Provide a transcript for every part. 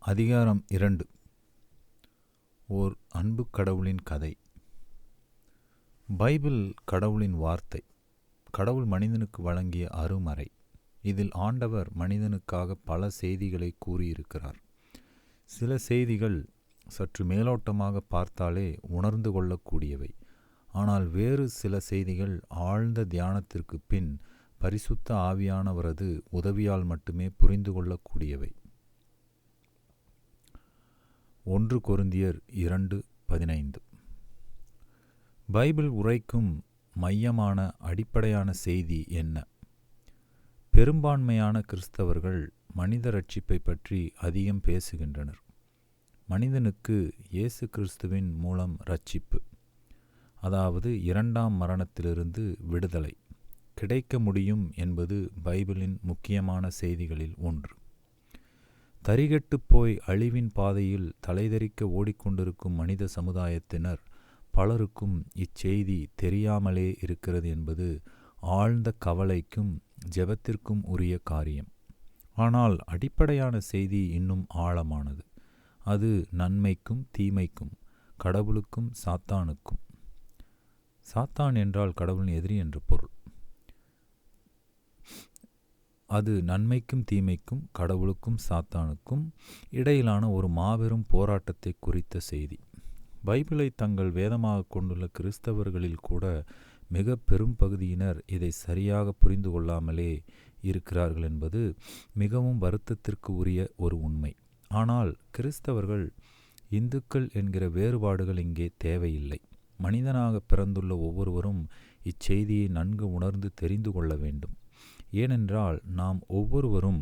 அதிகாரம் 2. ஓர் அன்பு கடவுளின் கதை. பைபிள் கடவுளின் வார்த்தை, கடவுள் மனிதனுக்கு வழங்கிய அருமறை. இதில் ஆண்டவர் மனிதனுக்காக பல செய்திகளை கூறியிருக்கிறார். சில செய்திகள் சற்று மேலோட்டமாக பார்த்தாலே உணர்ந்து கொள்ளக்கூடியவை. ஆனால் வேறு சில செய்திகள் ஆழ்ந்த தியானத்திற்கு பின் பரிசுத்த ஆவியானவரது உதவியால் மட்டுமே புரிந்து கொள்ளக்கூடியவை. 1 கொரிந்தியர் 2:15. பைபிள் உரைக்கும் மையமான அடிப்படையான செய்தி என்ன? பெரும்பான்மையான கிறிஸ்தவர்கள் மனித ரட்சிப்பை பற்றி அதிகம் பேசுகின்றனர். மனிதனுக்கு இயேசு கிறிஸ்துவின் மூலம் ரட்சிப்பு, அதாவது இரண்டாம் மரணத்திலிருந்து விடுதலை கிடைக்க முடியும் என்பது பைபிளின் முக்கியமான செய்திகளில் ஒன்று. தரிகெட்டுப் போய் அழிவின் பாதையில் தலைதெறிக்க ஓடிக்கொண்டிருக்கும் மனித சமுதாயத்தினர் பலருக்கும் இச்செய்தி தெரியாமலே இருக்கிறது என்பது ஆழ்ந்த கவலைக்கும் ஜெபத்திற்கும் உரிய காரியம். ஆனால் அடிப்படையான செய்தி இன்னும் ஆழமானது. அது நன்மைக்கும் தீமைக்கும், கடவுளுக்கும் சாத்தானுக்கும். சாத்தான் என்றால் கடவுளின் எதிரி என்று பொருள். அது நன்மைக்கும் தீமைக்கும், கடவுளுக்கும் சாத்தானுக்கும் இடையிலான ஒரு மாபெரும் போராட்டத்தை குறித்த செய்தி. பைபிளை தங்கள் வேதமாக கொண்டுள்ள கிறிஸ்தவர்களில் கூட மிக பெரும் பகுதியினர் இதை சரியாக புரிந்து கொள்ளாமலே இருக்கிறார்கள் என்பது மிகவும் வருத்தத்திற்கு உரிய ஒரு உண்மை. ஆனால் கிறிஸ்தவர்கள், இந்துக்கள் என்கிற வேறுபாடுகள் இங்கே தேவையில்லை. மனிதனாக பிறந்துள்ள ஒவ்வொருவரும் இச்செய்தியை நன்கு உணர்ந்து தெரிந்து கொள்ள வேண்டும். ஏனென்றால் நாம் ஒவ்வொருவரும்,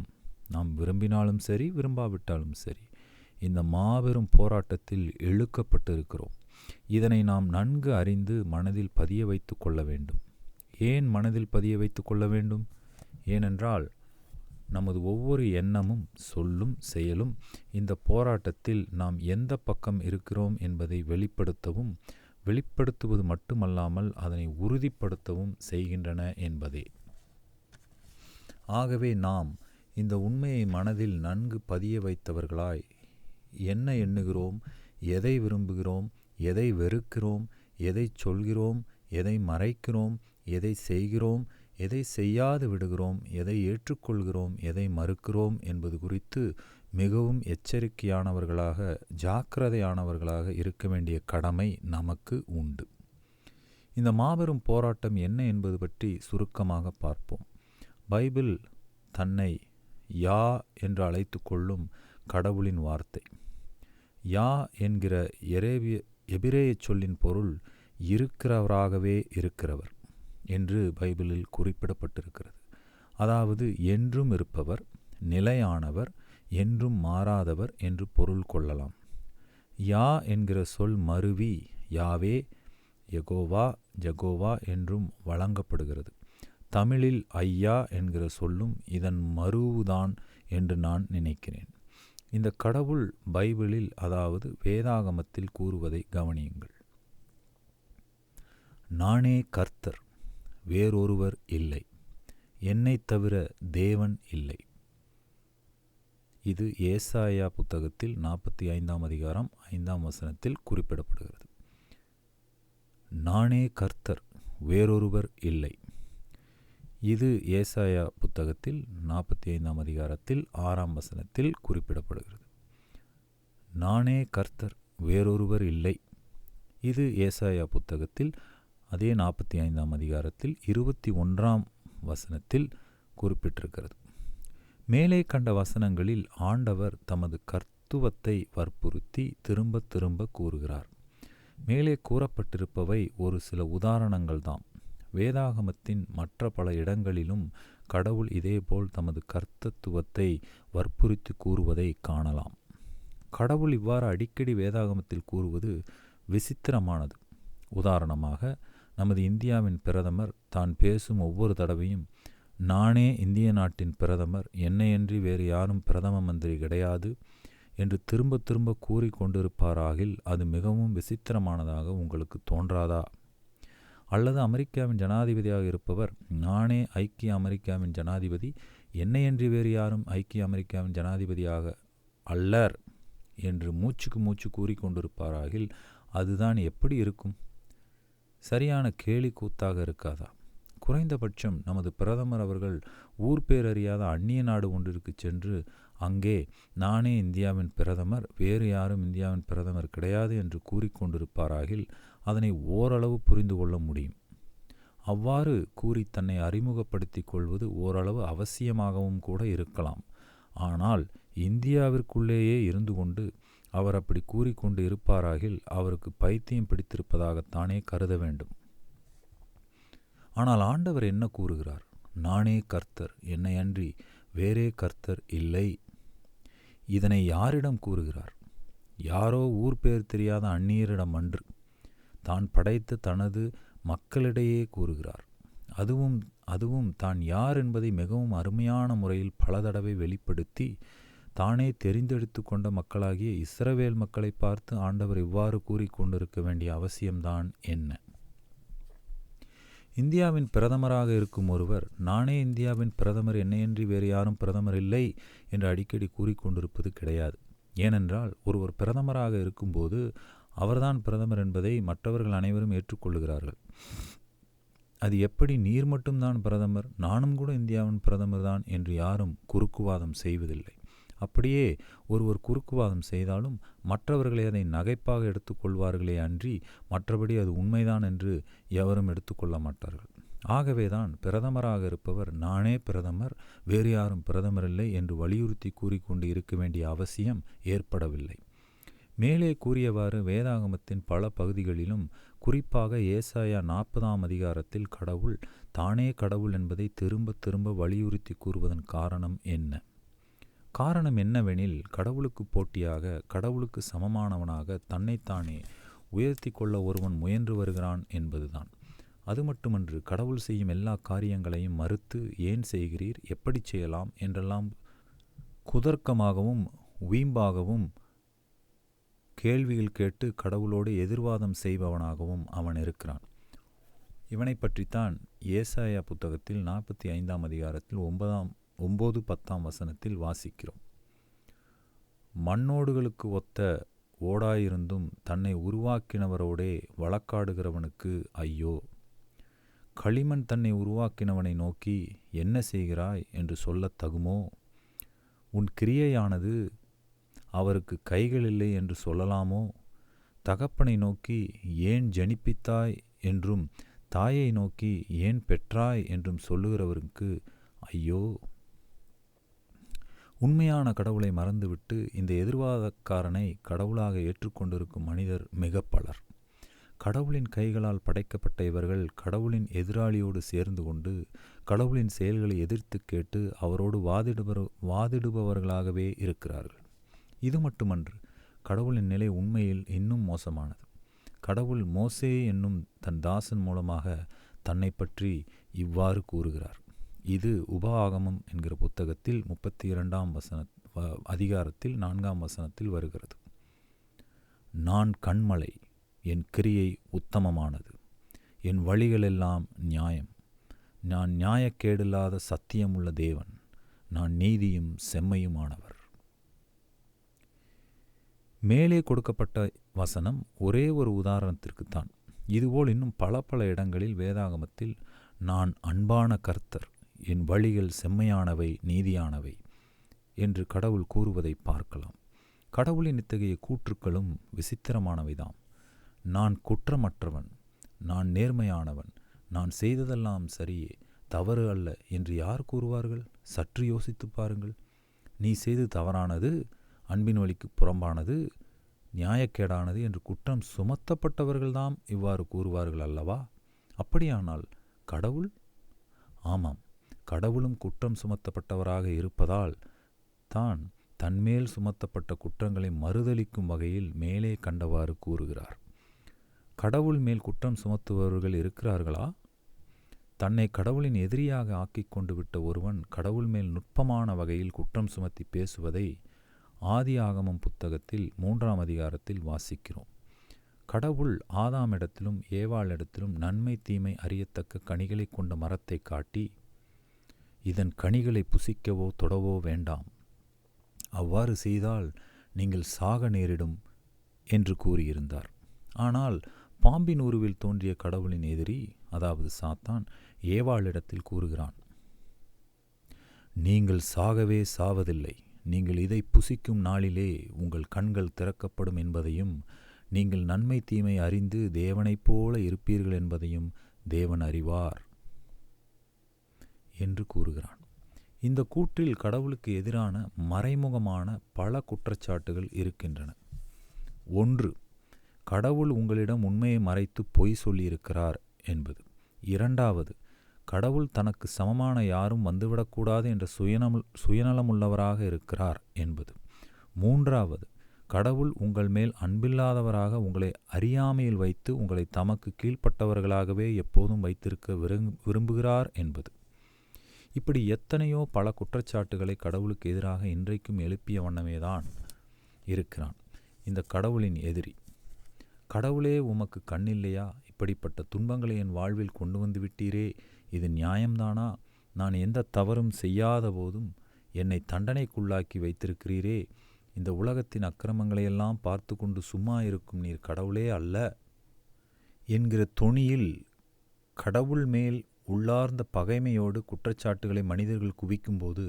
நாம் விரும்பினாலும் சரி விரும்பாவிட்டாலும் சரி, இந்த மாபெரும் போராட்டத்தில் இழுக்கப்பட்டிருக்கிறோம். இதனை நாம் நன்கு அறிந்து மனதில் பதிய வைத்து கொள்ள வேண்டும். ஏன் மனதில் பதிய வைத்து கொள்ள வேண்டும்? ஏனென்றால் நமது ஒவ்வொரு எண்ணமும், சொல்லும், செயலும் இந்த போராட்டத்தில் நாம் எந்த பக்கம் இருக்கிறோம் என்பதை வெளிப்படுத்துவது மட்டுமல்லாமல் அதனை உறுதிப்படுத்தவும் செய்கின்றன என்பதே. ஆகவே நாம் இந்த உண்மையை மனதில் நன்கு பதிய வைத்தவர்களாய் என்ன எண்ணுகிறோம், எதை விரும்புகிறோம், எதை வெறுக்கிறோம், எதை சொல்கிறோம், எதை மறைக்கிறோம், எதை செய்கிறோம், எதை செய்யாது விடுகிறோம், எதை ஏற்றுக்கொள்கிறோம், எதை மறுக்கிறோம் என்பது குறித்து மிகவும் எச்சரிக்கையானவர்களாக, ஜாக்கிரதையானவர்களாக இருக்க வேண்டிய கடமை நமக்கு உண்டு. இந்த மாபெரும் போராட்டம் என்ன என்பது பற்றி சுருக்கமாக பார்ப்போம். பைபிள் தன்னை யா என்று அழைத்து கொள்ளும் கடவுளின் வார்த்தை. யா என்கிற எபிரேய சொல்லின் பொருள் இருக்கிறவராகவே இருக்கிறவர் என்று பைபிளில் குறிப்பிடப்பட்டிருக்கிறது. அதாவது என்றும் இருப்பவர், நிலையானவர், என்றும் மாறாதவர் என்று பொருள் கொள்ளலாம். யா என்கிற சொல் மருவி யாவே, யெகோவா, ஜெகோவா என்றும் வழங்கப்படுகிறது. தமிழில் ஐயா என்கிற சொல்லும் இதன் மருவுதான் என்று நான் நினைக்கிறேன். இந்த கடவுள் பைபிளில், அதாவது வேதாகமத்தில் கூறுவதை கவனியுங்கள். நானே கர்த்தர், வேறொருவர் இல்லை, என்னைத் தவிர தேவன் இல்லை. இது ஏசாயா புத்தகத்தில் 45ஆம் அதிகாரம் 5ஆம் வசனத்தில் குறிப்பிடப்படுகிறது. நானே கர்த்தர், வேறொருவர் இல்லை. இது ஏசாயா புத்தகத்தில் 45ஆம் அதிகாரத்தில் 6ஆம் வசனத்தில் குறிப்பிடப்படுகிறது. நானே கர்த்தர், வேறொருவர் இல்லை. இது ஏசாயா புத்தகத்தில் அதே 45ஆம் அதிகாரத்தில் 21ஆம் வசனத்தில் குறிப்பிட்டிருக்கிறது. மேலே கண்ட வசனங்களில் ஆண்டவர் தமது கர்த்துவத்தை வற்புறுத்தி திரும்ப திரும்ப கூறுகிறார். மேலே கூறப்பட்டிருப்பவை ஒரு சில உதாரணங்கள்தான். வேதாகமத்தின் மற்ற பல இடங்களிலும் கடவுள் இதேபோல் தமது கர்த்தத்துவத்தை வற்புறுத்தி கூறுவதை காணலாம். கடவுள் இவ்வாறு அடிக்கடி வேதாகமத்தில் கூறுவது விசித்திரமானது. உதாரணமாக, நமது இந்தியாவின் பிரதமர் தான் பேசும் ஒவ்வொரு தடவையும் நானே இந்திய நாட்டின் பிரதமர், என்னையன்றி வேறு யாரும் பிரதம மந்திரி கிடையாது என்று திரும்ப திரும்ப கூறி கொண்டிருப்பாராகில் அது மிகவும் விசித்திரமானதாக உங்களுக்கு தோன்றாதா? அல்லது அமெரிக்காவின் ஜனாதிபதியாக இருப்பவர் நானே ஐக்கிய அமெரிக்காவின் ஜனாதிபதி, என்னையன்றி வேறு யாரும் ஐக்கிய அமெரிக்காவின் ஜனாதிபதியாக அல்லர் என்று மூச்சுக்கு மூச்சு கூறிக்கொண்டிருப்பாராகில் அதுதான் எப்படி இருக்கும்? சரியான கேலி கூத்தாக இருக்காதா? குறைந்தபட்சம் நமது பிரதமர் அவர்கள் ஊர் பேரறியாத அந்நிய நாடு ஒன்றிற்கு சென்று அங்கே நானே இந்தியாவின் பிரதமர், வேறு யாரும் இந்தியாவின் பிரதமர் கிடையாது என்று கூறிக்கொண்டிருப்பாராகில் அதனை ஓரளவு புரிந்து கொள்ள முடியும். அவ்வாறு கூறி தன்னை அறிமுகப்படுத்தி கொள்வது ஓரளவு அவசியமாகவும் கூட இருக்கலாம். ஆனால் இந்தியாவிற்குள்ளேயே இருந்து கொண்டு அவர் அப்படி கூறிக்கொண்டு இருப்பாராகில் அவருக்கு பைத்தியம் பிடித்திருப்பதாகத்தானே கருத வேண்டும். ஆனால் ஆண்டவர் என்ன கூறுகிறார்? நானே கர்த்தர், என்னை அன்றி வேறே கர்த்தர் இல்லை. இதனை யாரிடம் கூறுகிறார்? யாரோ ஊர் பேர் தெரியாத அந்நியரிடம் அன்று, தான் படைத்த தனது மக்களிடையே கூறுகிறார். அதுவும் தான் யார் என்பதை மிகவும் அருமையான முறையில் பல தடவை வெளிப்படுத்தி தானே தெரிந்தெடுத்து கொண்ட மக்களாகிய இஸ்ரவேல் மக்களை பார்த்து ஆண்டவர் இவ்வாறு கூறிக்கொண்டிருக்க வேண்டிய அவசியம்தான் என்ன? இந்தியாவின் பிரதமராக இருக்கும் ஒருவர் நானே இந்தியாவின் பிரதமர், என்னையன்றி வேறு யாரும் பிரதமர் இல்லை என்று அடிக்கடி கூறிக்கொண்டிருப்பது கிடையாது. ஏனென்றால் ஒருவர் பிரதமராக இருக்கும்போது அவர்தான் பிரதமர் என்பதை மற்றவர்கள் அனைவரும் ஏற்றுக்கொள்ளுகிறார்கள். அது எப்படி நீர் மட்டும்தான் பிரதமர், நானும் கூட இந்தியாவின் பிரதமர் தான் என்று யாரும் குறுக்குவாதம் செய்வதில்லை. அப்படியே ஒருவர் குறுக்குவாதம் செய்தாலும் மற்றவர்களை அதை நகைப்பாக எடுத்துக்கொள்வார்களே அன்றி மற்றபடி அது உண்மைதான் என்று எவரும் எடுத்துக்கொள்ள மாட்டார்கள். ஆகவேதான் பிரதமராக இருப்பவர் நானே பிரதமர், வேறு யாரும் பிரதமர் இல்லை என்று வலியுறுத்தி கூறிக்கொண்டு இருக்க வேண்டிய அவசியம் ஏற்படவில்லை. மேலே கூறியவாறு வேதாகமத்தின் பல பகுதிகளிலும், குறிப்பாக ஏசாயா 40ஆம் அதிகாரத்தில் கடவுள் தானே கடவுள் என்பதை திரும்ப திரும்ப வலியுறுத்தி கூறுவதன் காரணம் என்ன? காரணம் என்னவெனில், கடவுளுக்கு போட்டியாக, கடவுளுக்கு சமமானவனாக தன்னைத்தானே உயர்த்தி கொள்ள ஒருவன் முயன்று வருகிறான் என்பதுதான். அது மட்டுமன்று, கடவுள் செய்யும் எல்லா காரியங்களையும் மறுத்து ஏன் செய்கிறீர், எப்படி செய்யலாம் என்றெல்லாம் குதர்க்கமாகவும் வீம்பாகவும் கேள்விகள் கேட்டு கடவுளோடு எதிர்வாதம் செய்பவனாகவும் அவன் இருக்கிறான். இவனை பற்றித்தான் ஏசாயா புத்தகத்தில் 45ஆம் அதிகாரத்தில் 9-10 வசனத்தில் வாசிக்கிறோம். மண்ணோடுகளுக்கு ஒத்த ஓடாயிருந்தும் தன்னை உருவாக்கினவரோடே வழக்காடுகிறவனுக்கு ஐயோ! களிமண் தன்னை உருவாக்கினவனை நோக்கி என்ன செய்கிறாய் என்று சொல்லத் தகுமோ? உன் கிரியையானது அவருக்கு கைகள் இல்லை என்று சொல்லலாமோ? தகப்பனை நோக்கி ஏன் ஜனிப்பித்தாய் என்றும் தாயை நோக்கி ஏன் பெற்றாய் என்றும் சொல்லுகிறவருக்கு ஐயோ! உண்மையான கடவுளை மறந்துவிட்டு இந்த எதிர்வாதக்காரனை கடவுளாக ஏற்றுக்கொண்டிருக்கும் மனிதர் மிக பலர். கடவுளின் கைகளால் படைக்கப்பட்ட இவர்கள் கடவுளின் எதிராளியோடு சேர்ந்து கொண்டு கடவுளின் செயல்களை எதிர்த்து கேட்டு அவரோடு வாதிடுபவர்களாகவே இருக்கிறார்கள். இது மட்டுமன்று, கடவுளின் நிலை உண்மையில் இன்னும் மோசமானது. கடவுள் மோசே என்னும் தன் தாசன் மூலமாக தன்னை பற்றி இவ்வாறு கூறுகிறார். இது உபாகமம் என்கிற புத்தகத்தில் 32ஆம் அதிகாரத்தில் 4ஆம் வசனத்தில் வருகிறது. நான் கன்மலை, என் கிரியை உத்தமமானது, என் வழிகளெல்லாம் நியாயம், நான் நியாயக்கேடில்லாத சத்தியமுள்ள தேவன், நான் நீதியும் செம்மையுமானவர். மேலே கொடுக்கப்பட்ட வசனம் ஒரே ஒரு உதாரணத்திற்குத்தான். இதுபோல் இன்னும் பல பல இடங்களில் வேதாகமத்தில் நான் அன்பான கர்த்தர், என் வழிகள் செம்மையானவை நீதியானவை என்று கடவுள் கூறுவதை பார்க்கலாம். கடவுளின் இத்தகைய கூற்றுக்களும் விசித்திரமானவைதாம். நான் குற்றமற்றவன், நான் நேர்மையானவன், நான் செய்ததெல்லாம் சரியே, தவறு அல்ல என்று யார் கூறுவார்கள்? சற்று யோசித்து பாருங்கள். நீ செய்து தவறானது, அன்பின் வழிக்கு புறம்பானது, நியாயக்கேடானது என்று குற்றம் சுமத்தப்பட்டவர்கள்தாம் இவ்வாறு கூறுவார்கள் அல்லவா? அப்படியானால் கடவுள்? ஆமாம், கடவுளும் குற்றம் சுமத்தப்பட்டவராக இருப்பதால் தான் தன்மேல் சுமத்தப்பட்ட குற்றங்களை மறுதலிக்கும் வகையில் மேலே கண்டவாறு கூறுகிறார். கடவுள் மேல் குற்றம் சுமத்துபவர்கள் இருக்கிறார்களா? தன்னை கடவுளின் எதிரியாக ஆக்கிக் கொண்டு விட்ட ஒருவன் கடவுள் மேல் நுட்பமான வகையில் குற்றம் சுமத்தி பேசுவதை ஆதியாகமம் புத்தகத்தில் 3ஆம் அதிகாரத்தில் வாசிக்கிறோம். கடவுள் ஆதாமிடத்திலும் ஏவாளிடத்திலும் நன்மை தீமை அறியத்தக்க கனிகளை கொண்ட மரத்தை காட்டி, இதன் கனிகளை புசிக்கவோ தொடவோ வேண்டாம், அவ்வாறு செய்தால் நீங்கள் சாக நேரிடும் என்று கூறியிருந்தார். ஆனால் பாம்பின் உருவில் தோன்றிய கடவுளின் எதிரி, அதாவது சாத்தான், ஏவாளிடத்தில் கூறுகிறான், நீங்கள் சாகவே சாவதில்லை, நீங்கள் இதை புசிக்கும் நாளிலே உங்கள் கண்கள் திறக்கப்படும் என்பதையும், நீங்கள் நன்மை தீமை அறிந்து தேவனைப் போல இருப்பீர்கள் என்பதையும் தேவன் அறிவார் என்று கூறுகிறான். இந்த கூற்றில் கடவுளுக்கு எதிரான மறைமுகமான பல குற்றச்சாட்டுகள் இருக்கின்றன. 1. கடவுள் உங்களிடம் உண்மையை மறைத்து பொய் சொல்லியிருக்கிறார் என்பது. 2. கடவுள் தனக்கு சமமான யாரும் வந்துவிடக்கூடாது என்ற சுயநலமுள்ளவராக இருக்கிறார் என்பது. 3. கடவுள் உங்கள் மேல் அன்பில்லாதவராக உங்களை அறியாமையில் வைத்து உங்களை தமக்கு கீழ்ப்பட்டவர்களாகவே எப்போதும் வைத்திருக்க விரும்புகிறார் என்பது. இப்படி எத்தனையோ பல குற்றச்சாட்டுகளை கடவுளுக்கு எதிராக இன்றைக்கும் எழுப்பிய வண்ணமேதான் இருக்கிறான் இந்த கடவுளின் எதிரி. கடவுளே, உமக்கு கண்ணில்லையா? இப்படிப்பட்ட துன்பங்களை என் வாழ்வில் கொண்டு வந்து விட்டீரே, இது நியாயம்தானா? நான் எந்த தவறும் செய்யாத போதும் என்னை தண்டனைக்குள்ளாக்கி வைத்திருக்கிறீரே, இந்த உலகத்தின் அக்கிரமங்களையெல்லாம் பார்த்து கொண்டு சும்மா இருக்கும் நீர் கடவுளே அல்ல என்கிற தொனியில் கடவுள் மேல் உள்ளார்ந்த பகைமையோடு குற்றச்சாட்டுகளை மனிதர்கள் குவிக்கும்போது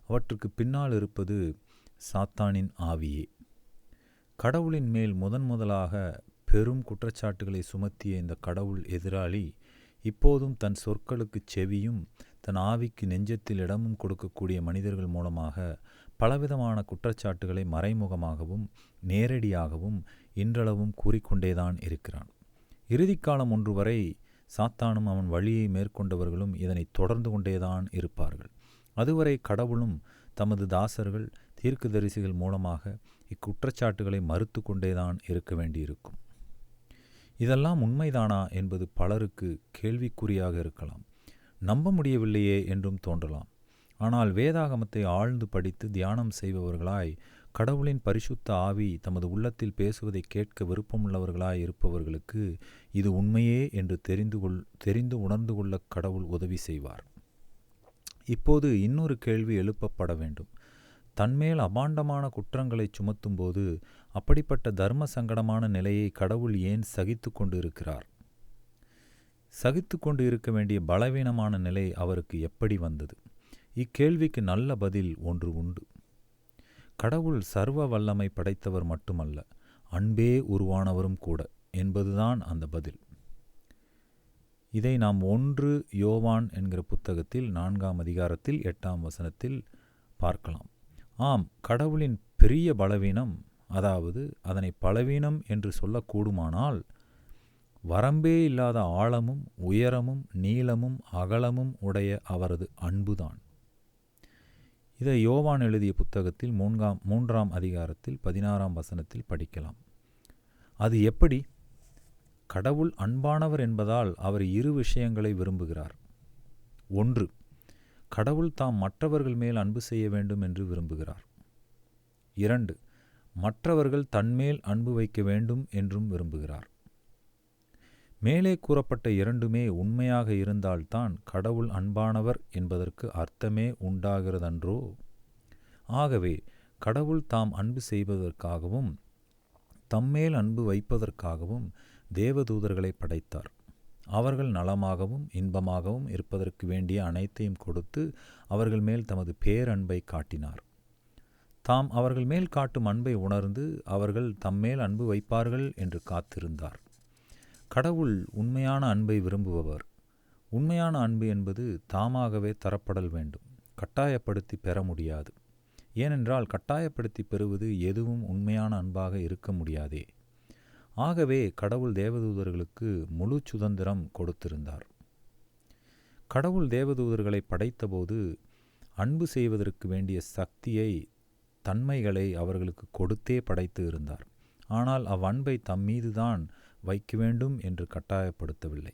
அவற்றுக்கு பின்னால் இருப்பது சாத்தானின் ஆவியே. கடவுளின் மேல் முதலாக பெரும் குற்றச்சாட்டுகளை சுமத்திய இந்த கடவுள் எதிராளி இப்போதும் தன் சொற்களுக்கு செவியும் தன் ஆவிக்கு நெஞ்சத்தில் இடமும் கொடுக்கக்கூடிய மனிதர்கள் மூலமாக பலவிதமான குற்றச்சாட்டுகளை மறைமுகமாகவும் நேரடியாகவும் இன்றளவும் கூறிக்கொண்டேதான் இருக்கிறான். இறுதிக்காலம் ஒன்று வரை சாத்தானும் அவன் வழியை மேற்கொண்டவர்களும் இதனை தொடர்ந்து கொண்டேதான் இருப்பார்கள். அதுவரை கடவுளும் தமது தாசர்கள் தீர்க்கதரிசிகள் மூலமாக இக்குற்றச்சாட்டுகளை மறுத்து கொண்டேதான் இருக்க வேண்டியிருக்கும். இதெல்லாம் உண்மைதானா என்பது பலருக்கு கேள்விக்குறியாக இருக்கலாம். நம்ப முடியவில்லையே என்றும் தோன்றலாம். ஆனால் வேதாகமத்தை ஆழ்ந்து படித்து தியானம் செய்பவர்களாய், கடவுளின் பரிசுத்த ஆவி தமது உள்ளத்தில் பேசுவதை கேட்க விருப்பமுள்ளவர்களாய் இருப்பவர்களுக்கு இது உண்மையே என்று தெரிந்து உணர்ந்து கொள்ள கடவுள் உதவி செய்வார். இப்போது இன்னொரு கேள்வி எழுப்பப்பட வேண்டும். தன்மேல் அபாண்டமான குற்றங்களை சுமத்தும்போது அப்படிப்பட்ட தர்ம சங்கடமான நிலையை கடவுள் ஏன் சகித்து கொண்டு இருக்கிறார்? சகித்து கொண்டு இருக்க வேண்டிய பலவீனமான நிலை அவருக்கு எப்படி வந்தது? இக்கேள்விக்கு நல்ல பதில் ஒன்று உண்டு. கடவுள் சர்வ வல்லமை படைத்தவர் மட்டுமல்ல, அன்பே உருவானவரும் கூட என்பதுதான் அந்த பதில். இதை நாம் 1 யோவான் என்கிற புத்தகத்தில் 4ஆம் அதிகாரத்தில் 8ஆம் வசனத்தில் பார்க்கலாம். ஆம், கடவுளின் பெரிய பலவீனம், அதாவது அதனை பலவீனம் என்று சொல்லக்கூடுமானால், வரம்பே இல்லாத ஆழமும் உயரமும் நீளமும் அகலமும் உடைய அவரது அன்புதான். இதை யோவான் எழுதிய புத்தகத்தில் 3ஆம் அதிகாரத்தில் 16ஆம் வசனத்தில் படிக்கலாம். அது எப்படி? கடவுள் அன்பானவர் என்பதால் அவர் 2 விஷயங்களை விரும்புகிறார். 1, கடவுள் தாம் மற்றவர்கள் மேல் அன்பு செய்ய வேண்டும் என்று விரும்புகிறார். 2, மற்றவர்கள் தன்மேல் அன்பு வைக்க வேண்டும் என்றும் விரும்புகிறார். மேலே கூறப்பட்ட இரண்டுமே உண்மையாக இருந்தால்தான் கடவுள் அன்பானவர் என்பதற்கு அர்த்தமே உண்டாகிறதன்றோ? ஆகவே கடவுள் தாம் அன்பு செய்வதற்காகவும் தம்மேல் அன்பு வைப்பதற்காகவும் தேவதூதர்களை படைத்தார். அவர்கள் நலமாகவும் இன்பமாகவும் இருப்பதற்கு வேண்டிய அனைத்தையும் கொடுத்து அவர்கள் மேல் தமது பேரன்பை காட்டினார். தாம் அவர்கள் மேல் காட்டும் அன்பை உணர்ந்து அவர்கள் தம்மேல் அன்பு வைப்பார்கள் என்று காத்திருந்தார். கடவுள் உண்மையான அன்பை விரும்புபவர். உண்மையான அன்பு என்பது தாமாகவே தரப்படல் வேண்டும், கட்டாயப்படுத்தி பெற முடியாது. ஏனென்றால் கட்டாயப்படுத்தி பெறுவது எதுவும் உண்மையான அன்பாக இருக்க முடியாதே. ஆகவே கடவுள் தேவதூதர்களுக்கு முழு சுதந்திரம் கொடுத்திருந்தார். கடவுள் தேவதூதர்களை படைத்தபோது அன்பு செய்வதற்கு வேண்டிய சக்தியை, தன்மைகளை அவர்களுக்கு கொடுத்தே படைத்து இருந்தார். ஆனால் அவ்வன்பை தம்மீதுதான் வைக்க வேண்டும் என்று கட்டாயப்படுத்தவில்லை.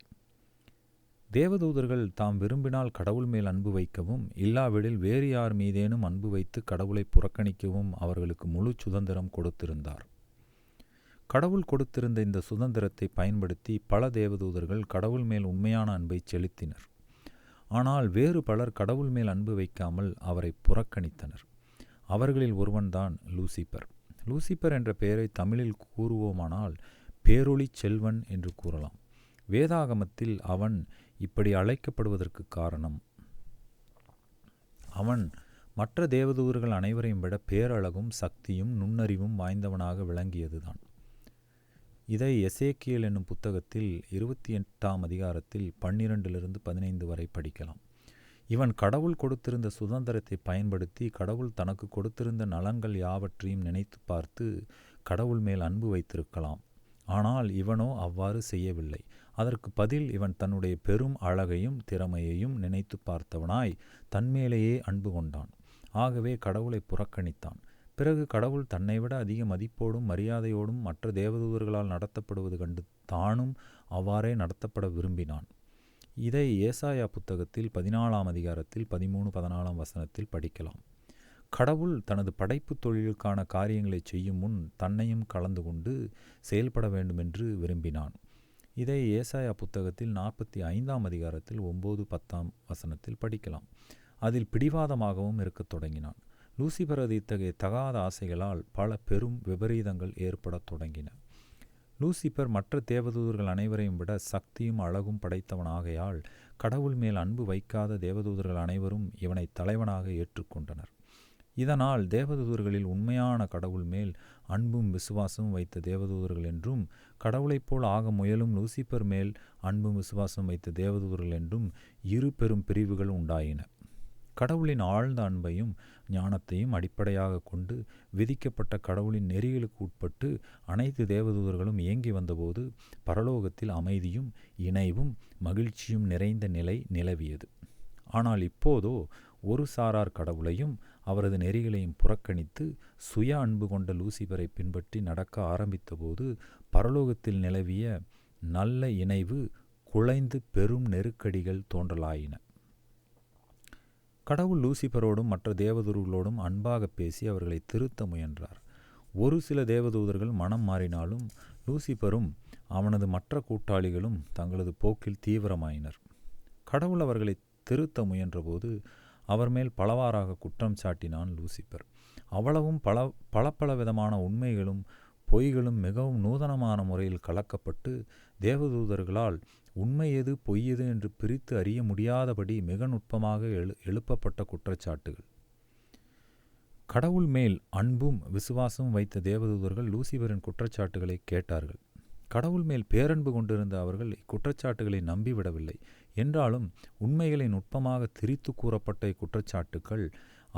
தேவதூதர்கள் தாம் விரும்பினால் கடவுள் மேல் அன்பு வைக்கவும், இல்லாவிடில் வேறு யார் மீதேனும் அன்பு வைத்து கடவுளை புறக்கணிக்கவும் அவர்களுக்கு முழு சுதந்திரம் கொடுத்திருந்தார். கடவுள் கொடுத்திருந்த இந்த சுதந்திரத்தை பயன்படுத்தி பல தேவதூதர்கள் கடவுள் மேல் உண்மையான அன்பை செலுத்தினர். ஆனால் வேறு பலர் கடவுள் மேல் அன்பு வைக்காமல் அவரை புறக்கணித்தனர். அவர்களில் ஒருவன்தான் லூசிபர். லூசிபர் என்ற பெயரை தமிழில் கூறுவோமானால் பேரொளி செல்வன் என்று கூறலாம். வேதாகமத்தில் அவன் இப்படி அழைக்கப்படுவதற்கு காரணம், அவன் மற்ற தேவதூதர்கள் அனைவரையும் விட பேரழகும் சக்தியும் நுண்ணறிவும் வாய்ந்தவனாக விளங்கியதுதான். இதை எசேக்கியேல் என்னும் புத்தகத்தில் 28ஆம் அதிகாரத்தில் 12-15 வரை படிக்கலாம். இவன் கடவுள் கொடுத்திருந்த சுதந்திரத்தை பயன்படுத்தி கடவுள் தனக்கு கொடுத்திருந்த நலன்கள் யாவற்றையும் நினைத்து பார்த்து கடவுள் மேல் அன்பு வைத்திருக்கலாம். ஆனால் இவனோ அவ்வாறு செய்யவில்லை. அதற்கு பதில் இவன் தன்னுடைய பெரும் அழகையும் திறமையையும் நினைத்து பார்த்தவனாய் தன்மேலேயே அன்பு கொண்டான். ஆகவே கடவுளை புறக்கணித்தான். பிறகு கடவுள் தன்னை விட அதிக மதிப்போடும் மரியாதையோடும் மற்ற தேவதூதர்களால் நடத்தப்படுவது கண்டு தானும் அவ்வாறே நடத்தப்பட விரும்பினான். இதை ஏசாயா புத்தகத்தில் 14ஆம் அதிகாரத்தில் 13-14 வசனத்தில் படிக்கலாம். கடவுள் தனது படைப்பு தொழிலுக்கான காரியங்களை செய்யும் முன் தன்னையும் கலந்து கொண்டு செயல்பட வேண்டுமென்று விரும்பினான். இதை ஏசாயா புத்தகத்தில் 45ஆம் அதிகாரத்தில் 9-10 வசனத்தில் படிக்கலாம். அதில் பிடிவாதமாகவும் இருக்கத் தொடங்கினான். லூசிபரது இத்தகைய தகாத ஆசைகளால் பல பெரும் விபரீதங்கள் ஏற்படத் தொடங்கின. லூசிபர் மற்ற தேவதூதர்கள் அனைவரையும் விட சக்தியும் அழகும் படைத்தவனாகையால் கடவுள் மேல் அன்பு வைக்காத தேவதூதர்கள் அனைவரும் இவனை தலைவனாக ஏற்றுக்கொண்டனர். இதனால் தேவதூதர்களில் உண்மையான கடவுள் மேல் அன்பும் விசுவாசமும் வைத்த தேவதூதர்கள் என்றும், கடவுளைப் போல் ஆக முயலும் லூசிபர் மேல் அன்பும் விசுவாசம் வைத்த தேவதூதர்கள் என்றும் இரு பெரும் பிரிவுகள் உண்டாயின. கடவுளின் ஆழ்ந்த அன்பையும் ஞானத்தையும் அடிப்படையாக கொண்டு விதிக்கப்பட்ட கடவுளின் நெறிகளுக்கு உட்பட்டு அனைத்து தேவதூதர்களும் இயங்கி வந்தபோது பரலோகத்தில் அமைதியும் இணைவும் மகிழ்ச்சியும் நிறைந்த நிலை நிலவியது. ஆனால் இப்போதோ ஒரு சாரார் கடவுளையும் அவரது நெறிகளையும் புறக்கணித்து சுய அன்பு கொண்ட லூசிபரை பின்பற்றி நடக்க ஆரம்பித்தபோது பரலோகத்தில் நிலவிய நல்ல இணைவு குலைந்து பெரும் நெருக்கடிகள் தோன்றலாயின. கடவுள் லூசிபரோடும் மற்ற தேவதூதர்களோடும் அன்பாக பேசி அவர்களை திருத்த முயன்றார். ஒரு சில தேவதூதர்கள் மனம் மாறினாலும் லூசிபரும் அவனது மற்ற கூட்டாளிகளும் தங்களது போக்கில் தீவிரமாயினர். கடவுள் அவர்களை திருத்த முயன்றபோது அவர் மேல் பலவாறாக குற்றம் சாட்டினான் லூசிபர். அவ்வளவும் பல விதமான உண்மைகளும் பொய்களும் மிகவும் நூதனமான முறையில் கலக்கப்பட்டு தேவதூதர்களால் உண்மை எது பொய் எது என்று பிரித்து அறிய முடியாதபடி மிக நுட்பமாக எழுப்பப்பட்ட குற்றச்சாட்டுகள். கடவுள் மேல் அன்பும் விசுவாசமும் வைத்த தேவதூதர்கள் லூசிபரின் குற்றச்சாட்டுகளை கேட்டார்கள். கடவுள் மேல் பேரன்பு கொண்டிருந்த அவர்கள் இக்குற்றச்சாட்டுகளை நம்பிவிடவில்லை. என்றாலும் உண்மைகளை நுட்பமாக திரித்து கூறப்பட்ட இக்குற்றச்சாட்டுக்கள்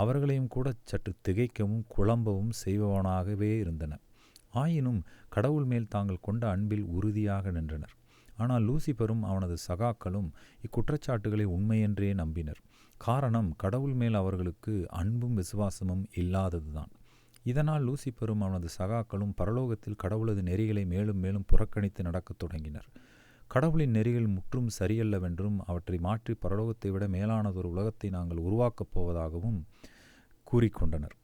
அவர்களையும் கூட சற்று திகைக்கவும் குழம்பவும் செய்பவனாகவே இருந்தன. ஆயினும் கடவுள் மேல் தாங்கள் கொண்ட அன்பில் உறுதியாக நின்றனர். ஆனால் லூசிபரும் அவனது சகாக்களும் இக்குற்றச்சாட்டுகளை உண்மையென்றே நம்பினர். காரணம், கடவுள் மேல் அவர்களுக்கு அன்பும் விசுவாசமும் இல்லாததுதான். இதனால் லூசிபரும் அவனது சகாக்களும் பரலோகத்தில் கடவுளது நெறிகளை மேலும் மேலும் புறக்கணித்து நடக்கத் தொடங்கினர். கடவுளின் நெறிகள் முற்றும் சரியல்லவென்றும் அவற்றை மாற்றி பரலோகத்தை விட மேலானதொரு உலகத்தை நாங்கள் உருவாக்கப் போவதாகவும் கூறிக்கொண்டனர்.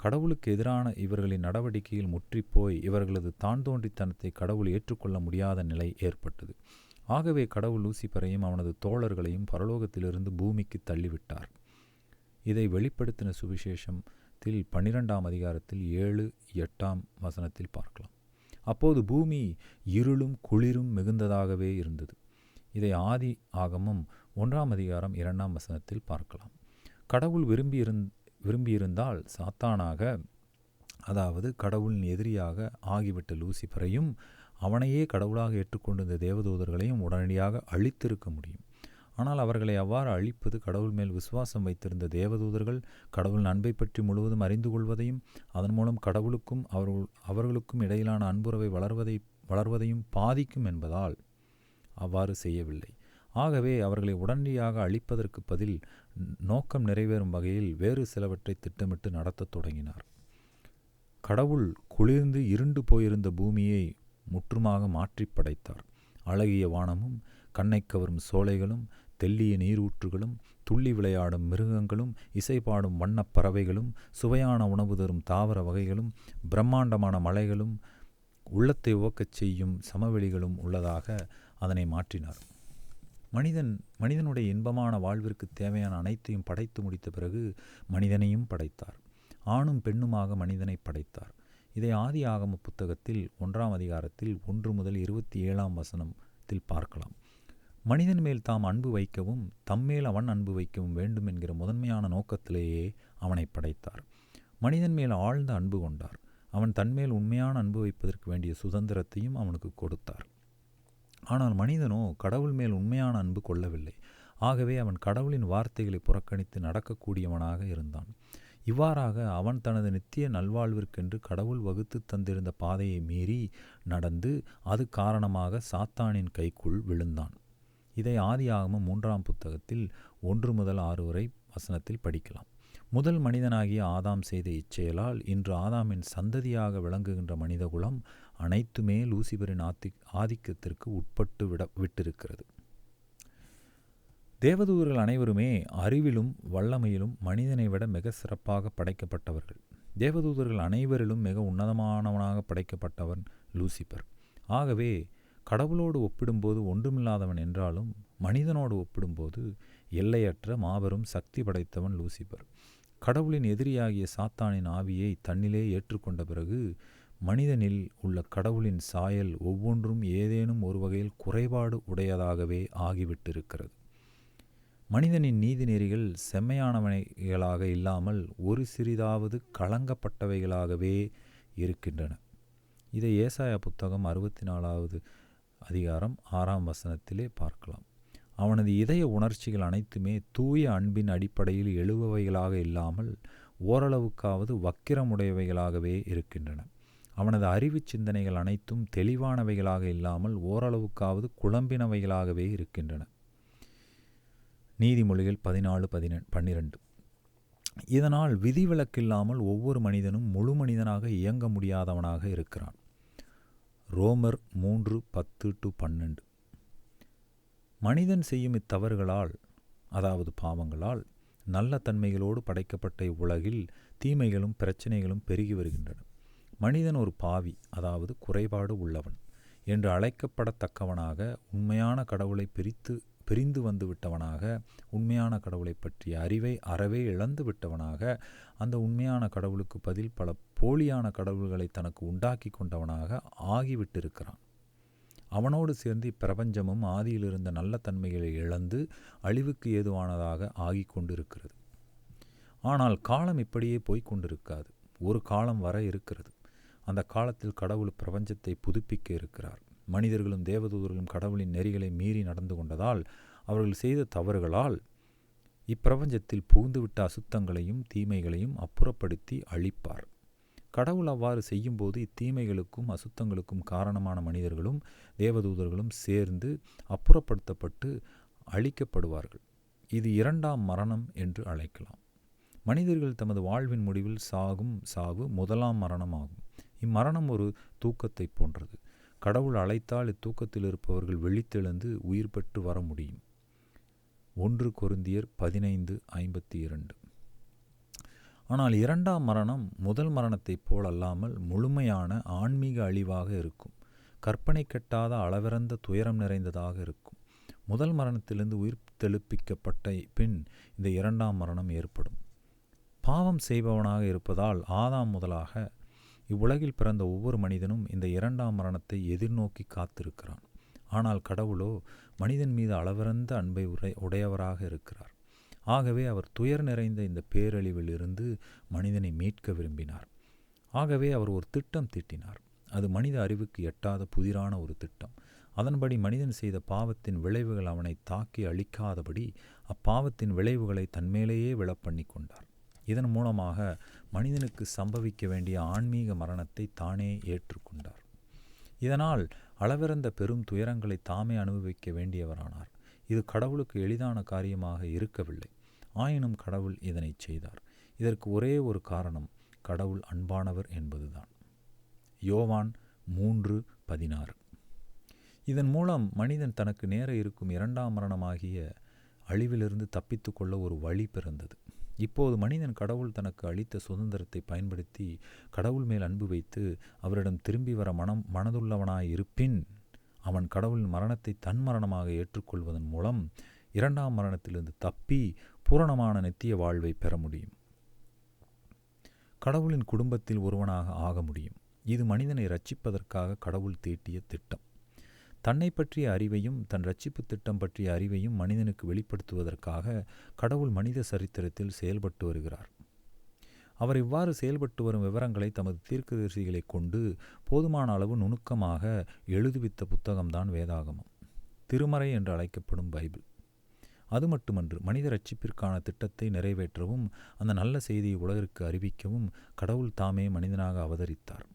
கடவுளுக்கு எதிரான இவர்களின் நடவடிக்கையில் முற்றிப்போய் இவர்களது தான்தோன்றித்தனத்தை கடவுள் ஏற்றுக்கொள்ள முடியாத நிலை ஏற்பட்டது. ஆகவே கடவுள் லூசிபரையும் அவனது தோழர்களையும் பரலோகத்திலிருந்து பூமிக்கு தள்ளிவிட்டார். இதை வெளிப்படுத்தின சுவிசேஷத்தில் 12ஆம் அதிகாரத்தில் 7-8 வசனத்தில் பார்க்கலாம். அப்போது பூமி இருளும் குளிரும் மிகுந்ததாகவே இருந்தது. இதை ஆதி ஆகமம் 1ஆம் அதிகாரம் 2ஆம் வசனத்தில் பார்க்கலாம். கடவுள் விரும்பியிருந்தால் சாத்தானாக, அதாவது கடவுளின் எதிரியாக ஆகிவிட்ட லூசிபரையும் அவனையே கடவுளாக ஏற்றுக்கொண்டிருந்த தேவதூதர்களையும் உடனடியாக அழித்திருக்க முடியும். ஆனால் அவர்களை அவ்வாறு அழிப்பது கடவுள் மேல் விசுவாசம் வைத்திருந்த தேவதூதர்கள் கடவுளின் அன்பை பற்றி முழுவதும் அறிந்து கொள்வதையும் அதன் மூலம் கடவுளுக்கும் அவர்களுக்கும் இடையிலான அன்புறவை வளர்வதையும் பாதிக்கும் என்பதால் அவ்வாறு செய்யவில்லை. ஆகவே அவர்களை உடனடியாக அழிப்பதற்கு பதில் நோக்கம் நிறைவேறும் வகையில் வேறு சிலவற்றை திட்டமிட்டு நடத்தத் தொடங்கினார். கடவுள் குளிர்ந்து இருண்டு போயிருந்த பூமியை முற்றுமாக மாற்றி படைத்தார். அழகிய வானமும் கண்ணை கவரும் சோலைகளும் தெள்ளிய நீரூற்றுகளும் துள்ளி விளையாடும் மிருகங்களும் இசைப்பாடும் வண்ணப் பறவைகளும் சுவையான உணவு தரும் தாவர வகைகளும் பிரம்மாண்டமான மலைகளும் உள்ளத்தை உவக்கச் செய்யும் சமவெளிகளும் உள்ளதாக அதனை மாற்றினார். மனிதனுடைய இன்பமான வாழ்விற்கு தேவையான அனைத்தையும் படைத்து முடித்த பிறகு மனிதனையும் படைத்தார். ஆணும் பெண்ணுமாக மனிதனை படைத்தார். இதை ஆதி ஆகம புத்தகத்தில் 1ஆம் அதிகாரத்தில் 1 முதல் 27ஆம் வசனத்தில் பார்க்கலாம். மனிதன் மேல் தாம் அன்பு வைக்கவும் தம்மேல் அவன் அன்பு வைக்கவும் வேண்டும் என்கிற முதன்மையான நோக்கத்திலேயே அவனை படைத்தார். மனிதன் மேல் ஆழ்ந்த அன்பு கொண்டார். அவன் தன்மேல் உண்மையான அன்பு வைப்பதற்கு வேண்டிய சுதந்திரத்தையும் அவனுக்கு கொடுத்தார். ஆனால் மனிதனோ கடவுள் மேல் உண்மையான அன்பு கொள்ளவில்லை. ஆகவே அவன் கடவுளின் வார்த்தைகளை புறக்கணித்து நடக்கக்கூடியவனாக இருந்தான். இவ்வாறாக அவன் தனது நித்திய நல்வாழ்விற்கென்று கடவுள் வகுத்து தந்திருந்த பாதையை மீறி நடந்து அது காரணமாக சாத்தானின் கைக்குள் விழுந்தான். இதை ஆதியாகமம் 3ஆம் புத்தகத்தில் 1 முதல் 6 வரை வசனத்தில் படிக்கலாம். முதல் மனிதனாகிய ஆதாம் செய்த இச்செயலால் இன்று ஆதாமின் சந்ததியாக விளங்குகின்ற மனிதகுலம் அனைத்துமே லூசிபரின் ஆதிக்கத்திற்கு உட்பட்டு விட்டிருக்கிறது. தேவதூதர்கள் அனைவருமே அறிவிலும் வல்லமையிலும் மனிதனை விட மிக சிறப்பாக படைக்கப்பட்டவர்கள். தேவதூதர்கள் அனைவரிலும் மிக உன்னதமானவனாக படைக்கப்பட்டவன் லூசிபர். ஆகவே கடவுளோடு ஒப்பிடும்போது ஒன்றுமில்லாதவன் என்றாலும் மனிதனோடு ஒப்பிடும்போது எல்லையற்ற மாபெரும் சக்தி படைத்தவன் லூசிபர். கடவுளின் எதிரியாகிய சாத்தானின் ஆவியை தன்னிலே ஏற்றுக்கொண்ட பிறகு மனிதனில் உள்ள கடவுளின் சாயல் ஒவ்வொன்றும் ஏதேனும் ஒரு வகையில் குறைபாடு உடையதாகவே ஆகிவிட்டிருக்கிறது. மனிதனின் நீதி நெறிகள் செம்மையானவைகளாக இல்லாமல் ஒரு சிறிதாவது களங்கப்பட்டவைகளாகவே இருக்கின்றன. இதை ஏசாயா புத்தகம் 64ஆவது அதிகாரம் 6ஆம் வசனத்திலே பார்க்கலாம். அவனது இதய உணர்ச்சிகள் அனைத்துமே தூய அன்பின் அடிப்படையில் எழுபவைகளாக இல்லாமல் ஓரளவுக்காவது வக்கிரமுடையவைகளாகவே இருக்கின்றன. அவனது அறிவு சிந்தனைகள் அனைத்தும் தெளிவானவைகளாக இல்லாமல் ஓரளவுக்காவது குழம்பினவைகளாகவே இருக்கின்றன. நீதிமொழிகள் 14:12. இதனால் விதிவிலக்கில்லாமல் ஒவ்வொரு மனிதனும் முழு மனிதனாக இயங்க முடியாதவனாக இருக்கிறான். ரோமர் 3:10-12. மனிதன் செய்யும் இத்தவறுகளால், அதாவது பாவங்களால், நல்ல தன்மைகளோடு படைக்கப்பட்ட இவ்வுலகில் தீமைகளும் பிரச்சனைகளும் பெருகி வருகின்றன. மனிதன் ஒரு பாவி, அதாவது குறைபாடு உள்ளவன் என்று அழைக்கப்படத்தக்கவனாக உண்மையான கடவுளை பிரிந்து வந்து விட்டவனாக, உண்மையான கடவுளை பற்றிய அறிவை அறவே இழந்து விட்டவனாக, அந்த உண்மையான கடவுளுக்கு பதில் பல போலியான கடவுள்களை தனக்கு உண்டாக்கி கொண்டவனாக ஆகிவிட்டிருக்கிறான். அவனோடு சேர்ந்து இப்பிரபஞ்சமும் ஆதியில் இருந்த நல்ல தன்மைகளை இழந்து அழிவுக்கு ஏதுவானதாக ஆகி கொண்டிருக்கிறது. ஆனால் காலம் இப்படியே போய்கொண்டிருக்காது. ஒரு காலம் வர இருக்கிறது. அந்த காலத்தில் கடவுள் பிரபஞ்சத்தை புதுப்பிக்க இருக்கிறார். மனிதர்களும் தேவதூதர்களும் கடவுளின் நெறிகளை மீறி நடந்து கொண்டதால், அவர்கள் செய்த தவறுகளால் இப்பிரபஞ்சத்தில் புகுந்துவிட்ட அசுத்தங்களையும் தீமைகளையும் அப்புறப்படுத்தி அழிப்பார். கடவுள் அவ்வாறு செய்யும்போது இத்தீமைகளுக்கும் அசுத்தங்களுக்கும் காரணமான மனிதர்களும் தேவதூதர்களும் சேர்ந்து அப்புறப்படுத்தப்பட்டு அழிக்கப்படுவார்கள். இது 2ஆம் மரணம் என்று அழைக்கலாம். மனிதர்கள் தமது வாழ்வின் முடிவில் சாகும் சாவு 1ஆம் மரணம் ஆகும். இம்மரணம் ஒரு தூக்கத்தை போன்றது. கடவுள் அழைத்தால் இத்தூக்கத்தில் இருப்பவர்கள் விழித்தெழுந்து உயிர் பெற்று வர முடியும். 1 கொரிந்தியர் 15:52. ஆனால் 2ஆம் மரணம் முதல் மரணத்தைப் போல் அல்லாமல் முழுமையான ஆன்மீக அழிவாக இருக்கும். கற்பனை கெட்டாத அளவிறந்த துயரம் நிறைந்ததாக இருக்கும். முதல் மரணத்திலிருந்து உயிர் தெழுப்பிக்கப்பட்ட பின் இந்த 2ஆம் மரணம் ஏற்படும். பாவம் செய்பவனாக இருப்பதால் ஆதாம் முதலாக இவ்வுலகில் பிறந்த ஒவ்வொரு மனிதனும் இந்த 2ஆம் மரணத்தை எதிர்நோக்கி காத்திருக்கிறான். ஆனால் கடவுளோ மனிதன் மீது அளவிறந்த அன்பை உடையவராக இருக்கிறார். ஆகவே அவர் துயர் நிறைந்த இந்த பேரழிவில் இருந்து மனிதனை மீட்க விரும்பினார். ஆகவே அவர் ஒரு திட்டம் தீட்டினார். அது மனித அறிவுக்கு எட்டாத புதிரான ஒரு திட்டம். அதன்படி மனிதன் செய்த பாவத்தின் விளைவுகள் அவனை தாக்கி அழிக்காதபடி அப்பாவத்தின் விளைவுகளை தன்மேலேயே விழப்பண்ணி கொண்டார். இதன் மூலமாக மனிதனுக்கு சம்பவிக்க வேண்டிய ஆன்மீக மரணத்தை தானே ஏற்றுக்கொண்டார். இதனால் அளவிறந்த பெரும் துயரங்களை தாமே அனுபவிக்க வேண்டியவரானார். இது கடவுளுக்கு எளிதான காரியமாக இருக்கவில்லை. ஆயினும் கடவுள் இதனை செய்தார். இதற்கு ஒரே ஒரு காரணம், கடவுள் அன்பானவர் என்பதுதான். யோவான் 3:16. இதன் மூலம் மனிதன் தனக்கு நேர இருக்கும் 2ஆம் மரணமாகிய அழிவிலிருந்து தப்பித்து கொள்ள ஒரு வழி பிறந்தது. இப்போது மனிதன் கடவுள் தனக்கு அளித்த சுதந்திரத்தை பயன்படுத்தி கடவுள் மேல் அன்பு வைத்து அவரிடம் திரும்பி வர மனதுள்ளவனாயிருப்பின் அவன் கடவுளின் மரணத்தை தன் மரணமாக ஏற்றுக்கொள்வதன் மூலம் 2ஆம் மரணத்திலிருந்து தப்பி பூரணமான நித்திய வாழ்வை பெற முடியும். கடவுளின் குடும்பத்தில் ஒருவனாக ஆக முடியும். இது மனிதனை இரட்சிப்பதற்காக கடவுள் தீட்டிய திட்டம். தன்னை பற்றிய அறிவையும் தன் இரட்சிப்பு திட்டம் பற்றிய அறிவையும் மனிதனுக்கு வெளிப்படுத்துவதற்காக கடவுள் மனித சரித்திரத்தில் செயல்பட்டு வருகிறார். அவர் இவ்வாறு செயல்பட்டு வரும் விவரங்களை தமது தீர்க்கதரிசிகளை கொண்டு போதுமான அளவு நுணுக்கமாக எழுதுவித்த புத்தகம்தான் வேதாகமம், திருமறை என்று அழைக்கப்படும் பைபிள். அது மட்டுமன்று, மனித இரட்சிப்பிற்கான திட்டத்தை நிறைவேற்றவும் அந்த நல்ல செய்தியை உலகிற்கு அறிவிக்கவும் கடவுள் தாமே மனிதனாக அவதரித்தார்.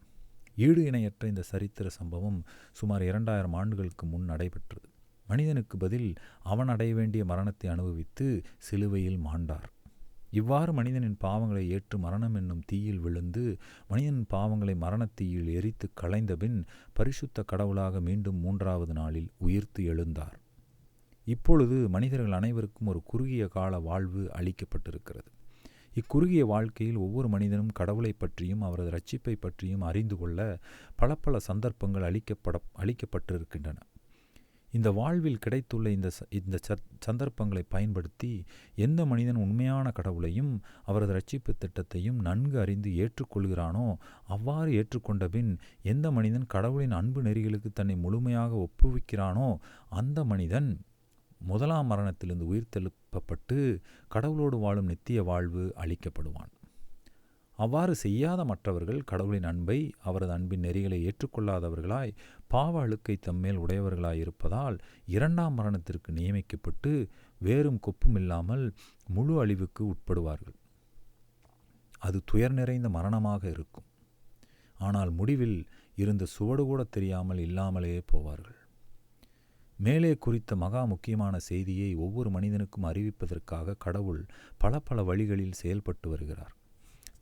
ஈடு இணையற்ற இந்த சரித்திர சம்பவம் சுமார் 2000 ஆண்டுகளுக்கு முன் நடைபெற்றது. மனிதனுக்கு பதில் அவன் அடைய வேண்டிய மரணத்தை அனுபவித்து சிலுவையில் மாண்டார். இவ்வாறு மனிதனின் பாவங்களை ஏற்று மரணம் என்னும் தீயில் விழுந்து மனிதனின் பாவங்களை மரணத்தீயில் எரித்து களைந்தபின் பரிசுத்த கடவுளாக மீண்டும் 3வது நாளில் உயிர்த்து எழுந்தார். இப்பொழுது மனிதர்கள் அனைவருக்கும் ஒரு குறுகிய கால வாழ்வு அளிக்கப்பட்டிருக்கிறது. இக்குறுகிய வாழ்க்கையில் ஒவ்வொரு மனிதனும் கடவுளை பற்றியும் அவரது இரட்சிப்பை பற்றியும் அறிந்து கொள்ள பல சந்தர்ப்பங்கள் அளிக்கப்பட்டிருக்கின்றன. இந்த வாழ்வில் கிடைத்துள்ள இந்த சந்தர்ப்பங்களை பயன்படுத்தி எந்த மனிதன் உண்மையான கடவுளையும் அவரது இரட்சிப்பு திட்டத்தையும் நன்கு அறிந்து ஏற்றுக்கொள்கிறானோ, அவ்வாறு ஏற்றுக்கொண்ட பின் எந்த மனிதன் கடவுளின் அன்பு நெறிகளுக்கு தன்னை முழுமையாக ஒப்புவிக்கிறானோ அந்த மனிதன் முதலாம் மரணத்திலிருந்து உயிர்த்தெழுப்பப்பட்டு கடவுளோடு வாழும் நித்திய வாழ்வு அளிக்கப்படுவான். அவ்வாறு செய்யாத மற்றவர்கள் கடவுளின் அன்பை அவரது அன்பின் நெறிகளை ஏற்றுக்கொள்ளாதவர்களாய் பாவ அழுக்கை தம்மேல் உடையவர்களாயிருப்பதால் 2ஆம் மரணத்திற்கு நியமிக்கப்பட்டு வேறும் கொப்பும் இல்லாமல் முழு அழிவுக்கு உட்படுவார்கள். அது துயர் நிறைந்த மரணமாக இருக்கும். ஆனால் முடிவில் இருந்த சுவடு கூட தெரியாமல் இல்லாமலே போவார்கள். மேலே குறித்த மகா முக்கியமான செய்தியை ஒவ்வொரு மனிதனுக்கும் அறிவிப்பதற்காக கடவுள் பல வழிகளில் செயல்பட்டு வருகிறார்.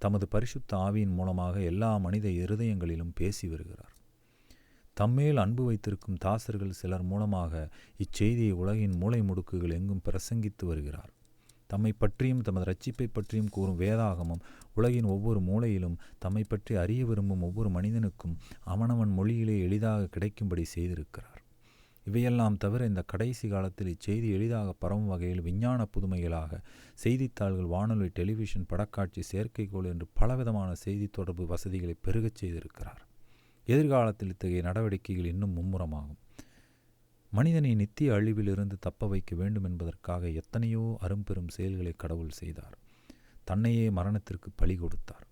தமது பரிசுத்த ஆவியின் மூலமாக எல்லா மனித இருதயங்களிலும் பேசி வருகிறார். தம்மேல் அன்பு வைத்திருக்கும் தாசர்கள் சிலர் மூலமாக இச்செய்தியை உலகின் மூலை முடுக்குகள் எங்கும் பிரசங்கித்து வருகிறார். தம்மை பற்றியும் தமது இரட்சிப்பை பற்றியும் கூறும் வேதாகமம் உலகின் ஒவ்வொரு மூலையிலும் தம்மை பற்றி அறிய விரும்பும் ஒவ்வொரு மனிதனுக்கும் அவனவன் மொழியிலே எளிதாக கிடைக்கும்படி செய்திருக்கிறார். இவையெல்லாம் தவிர இந்த கடைசி காலத்தில் இச்செய்தி எளிதாக பரவும் வகையில் விஞ்ஞான புதுமைகளாக செய்தித்தாள்கள், வானொலி, டெலிவிஷன், படக்காட்சி, செயற்கைக்கோள் என்று பலவிதமான செய்தி தொடர்பு வசதிகளை பெருகச் செய்திருக்கிறார். எதிர்காலத்தில் இத்தகைய நடவடிக்கைகள் இன்னும் மும்முரமாகும். மனிதனை நித்திய அழிவிலிருந்து தப்ப வைக்க வேண்டும் என்பதற்காக எத்தனையோ அரும்பெரும் செயல்களை கடவுள் செய்தார். தன்னையே மரணத்திற்கு பலி கொடுத்தார்.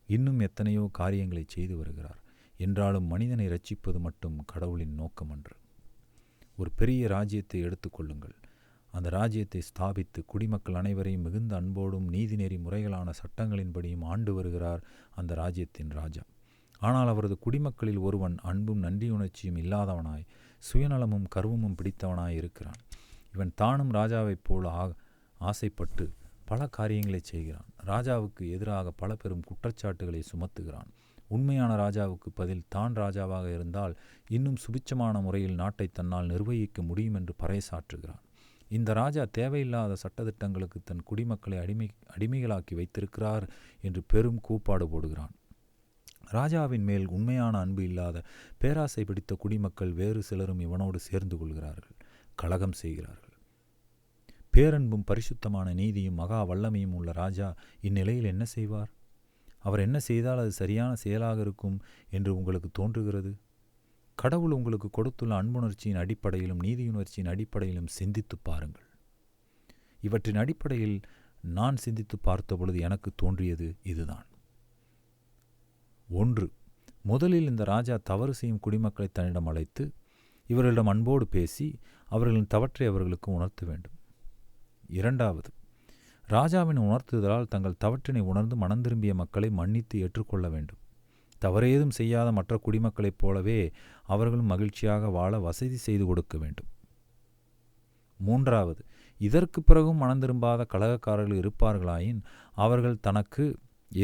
இன்னும் எத்தனையோ காரியங்களை செய்து வருகிறார். என்றாலும் மனிதனை இரட்சிப்பது மட்டும் கடவுளின் நோக்கமன்று. ஒரு பெரிய ராஜ்யத்தை எடுத்துக்கொள்ளுங்கள். அந்த ராஜ்யத்தை ஸ்தாபித்து குடிமக்கள் அனைவரையும் மிகுந்த அன்போடும் நீதிநெறி முறைகளான சட்டங்களின்படியும் ஆண்டு வருகிறார் அந்த ராஜ்யத்தின் ராஜா. ஆனால் அவரது குடிமக்களில் ஒருவன் அன்பும் நன்றியுணர்ச்சியும் இல்லாதவனாய் சுயநலமும் கர்வமும் பிடித்தவனாய் இருக்கிறான். இவன் தானும் ராஜாவைப் போல ஆசைப்பட்டு பல காரியங்களை செய்கிறான். ராஜாவுக்கு எதிராக பல பெரும் குற்றச்சாட்டுகளை சுமத்துகிறான். உண்மையான ராஜாவுக்கு பதில் தான் ராஜாவாக இருந்தால் இன்னும் சுபிட்சமான முறையில் நாட்டை தன்னால் நிர்வகிக்க முடியும் என்று பறைசாற்றுகிறான். இந்த ராஜா தேவையில்லாத சட்டத்திட்டங்களுக்கு தன் குடிமக்களை அடிமைகளாக்கி வைத்திருக்கிறார் என்று பெரும் கூப்பாடு போடுகிறான். ராஜாவின் மேல் உண்மையான அன்பு இல்லாத பேராசை பிடித்த குடிமக்கள் வேறு சிலரும் இவனோடு சேர்ந்து கொள்கிறார்கள், கலகம் செய்கிறார்கள். பேரன்பும் பரிசுத்தமான நீதியும் மகா வல்லமையும் உள்ள ராஜா இந்நிலையில் என்ன செய்வார்? அவர் என்ன செய்தால் அது சரியான செயலாக இருக்கும் என்று உங்களுக்கு தோன்றுகிறது? கடவுள் உங்களுக்கு கொடுத்துள்ள அன்புணர்ச்சியின் அடிப்படையிலும் நீதியுணர்ச்சியின் அடிப்படையிலும் சிந்தித்து பாருங்கள். இவற்றின் அடிப்படையில் நான் சிந்தித்து பார்த்த பொழுது எனக்கு தோன்றியது இதுதான். 1. முதலில் இந்த ராஜா தவறு செய்யும் குடிமக்களை தன்னிடம் அழைத்து இவர்களிடம் அன்போடு பேசி அவர்களின் தவற்றை அவர்களுக்கு உணர்த்த வேண்டும். 2. ராஜாவின் உணர்த்துதலால் தங்கள் தவற்றினை உணர்ந்து மனம் திரும்பிய மக்களை மன்னித்து ஏற்றுக்கொள்ள வேண்டும். தவறேதும் செய்யாத மற்ற குடிமக்களைப் போலவே அவர்களும் மகிழ்ச்சியாக வாழ வசதி செய்து கொடுக்க வேண்டும். 3. இதற்கு பிறகும் மனம் திரும்பாத கலகக்காரர்கள் இருப்பார்களாயின் அவர்கள் தனக்கு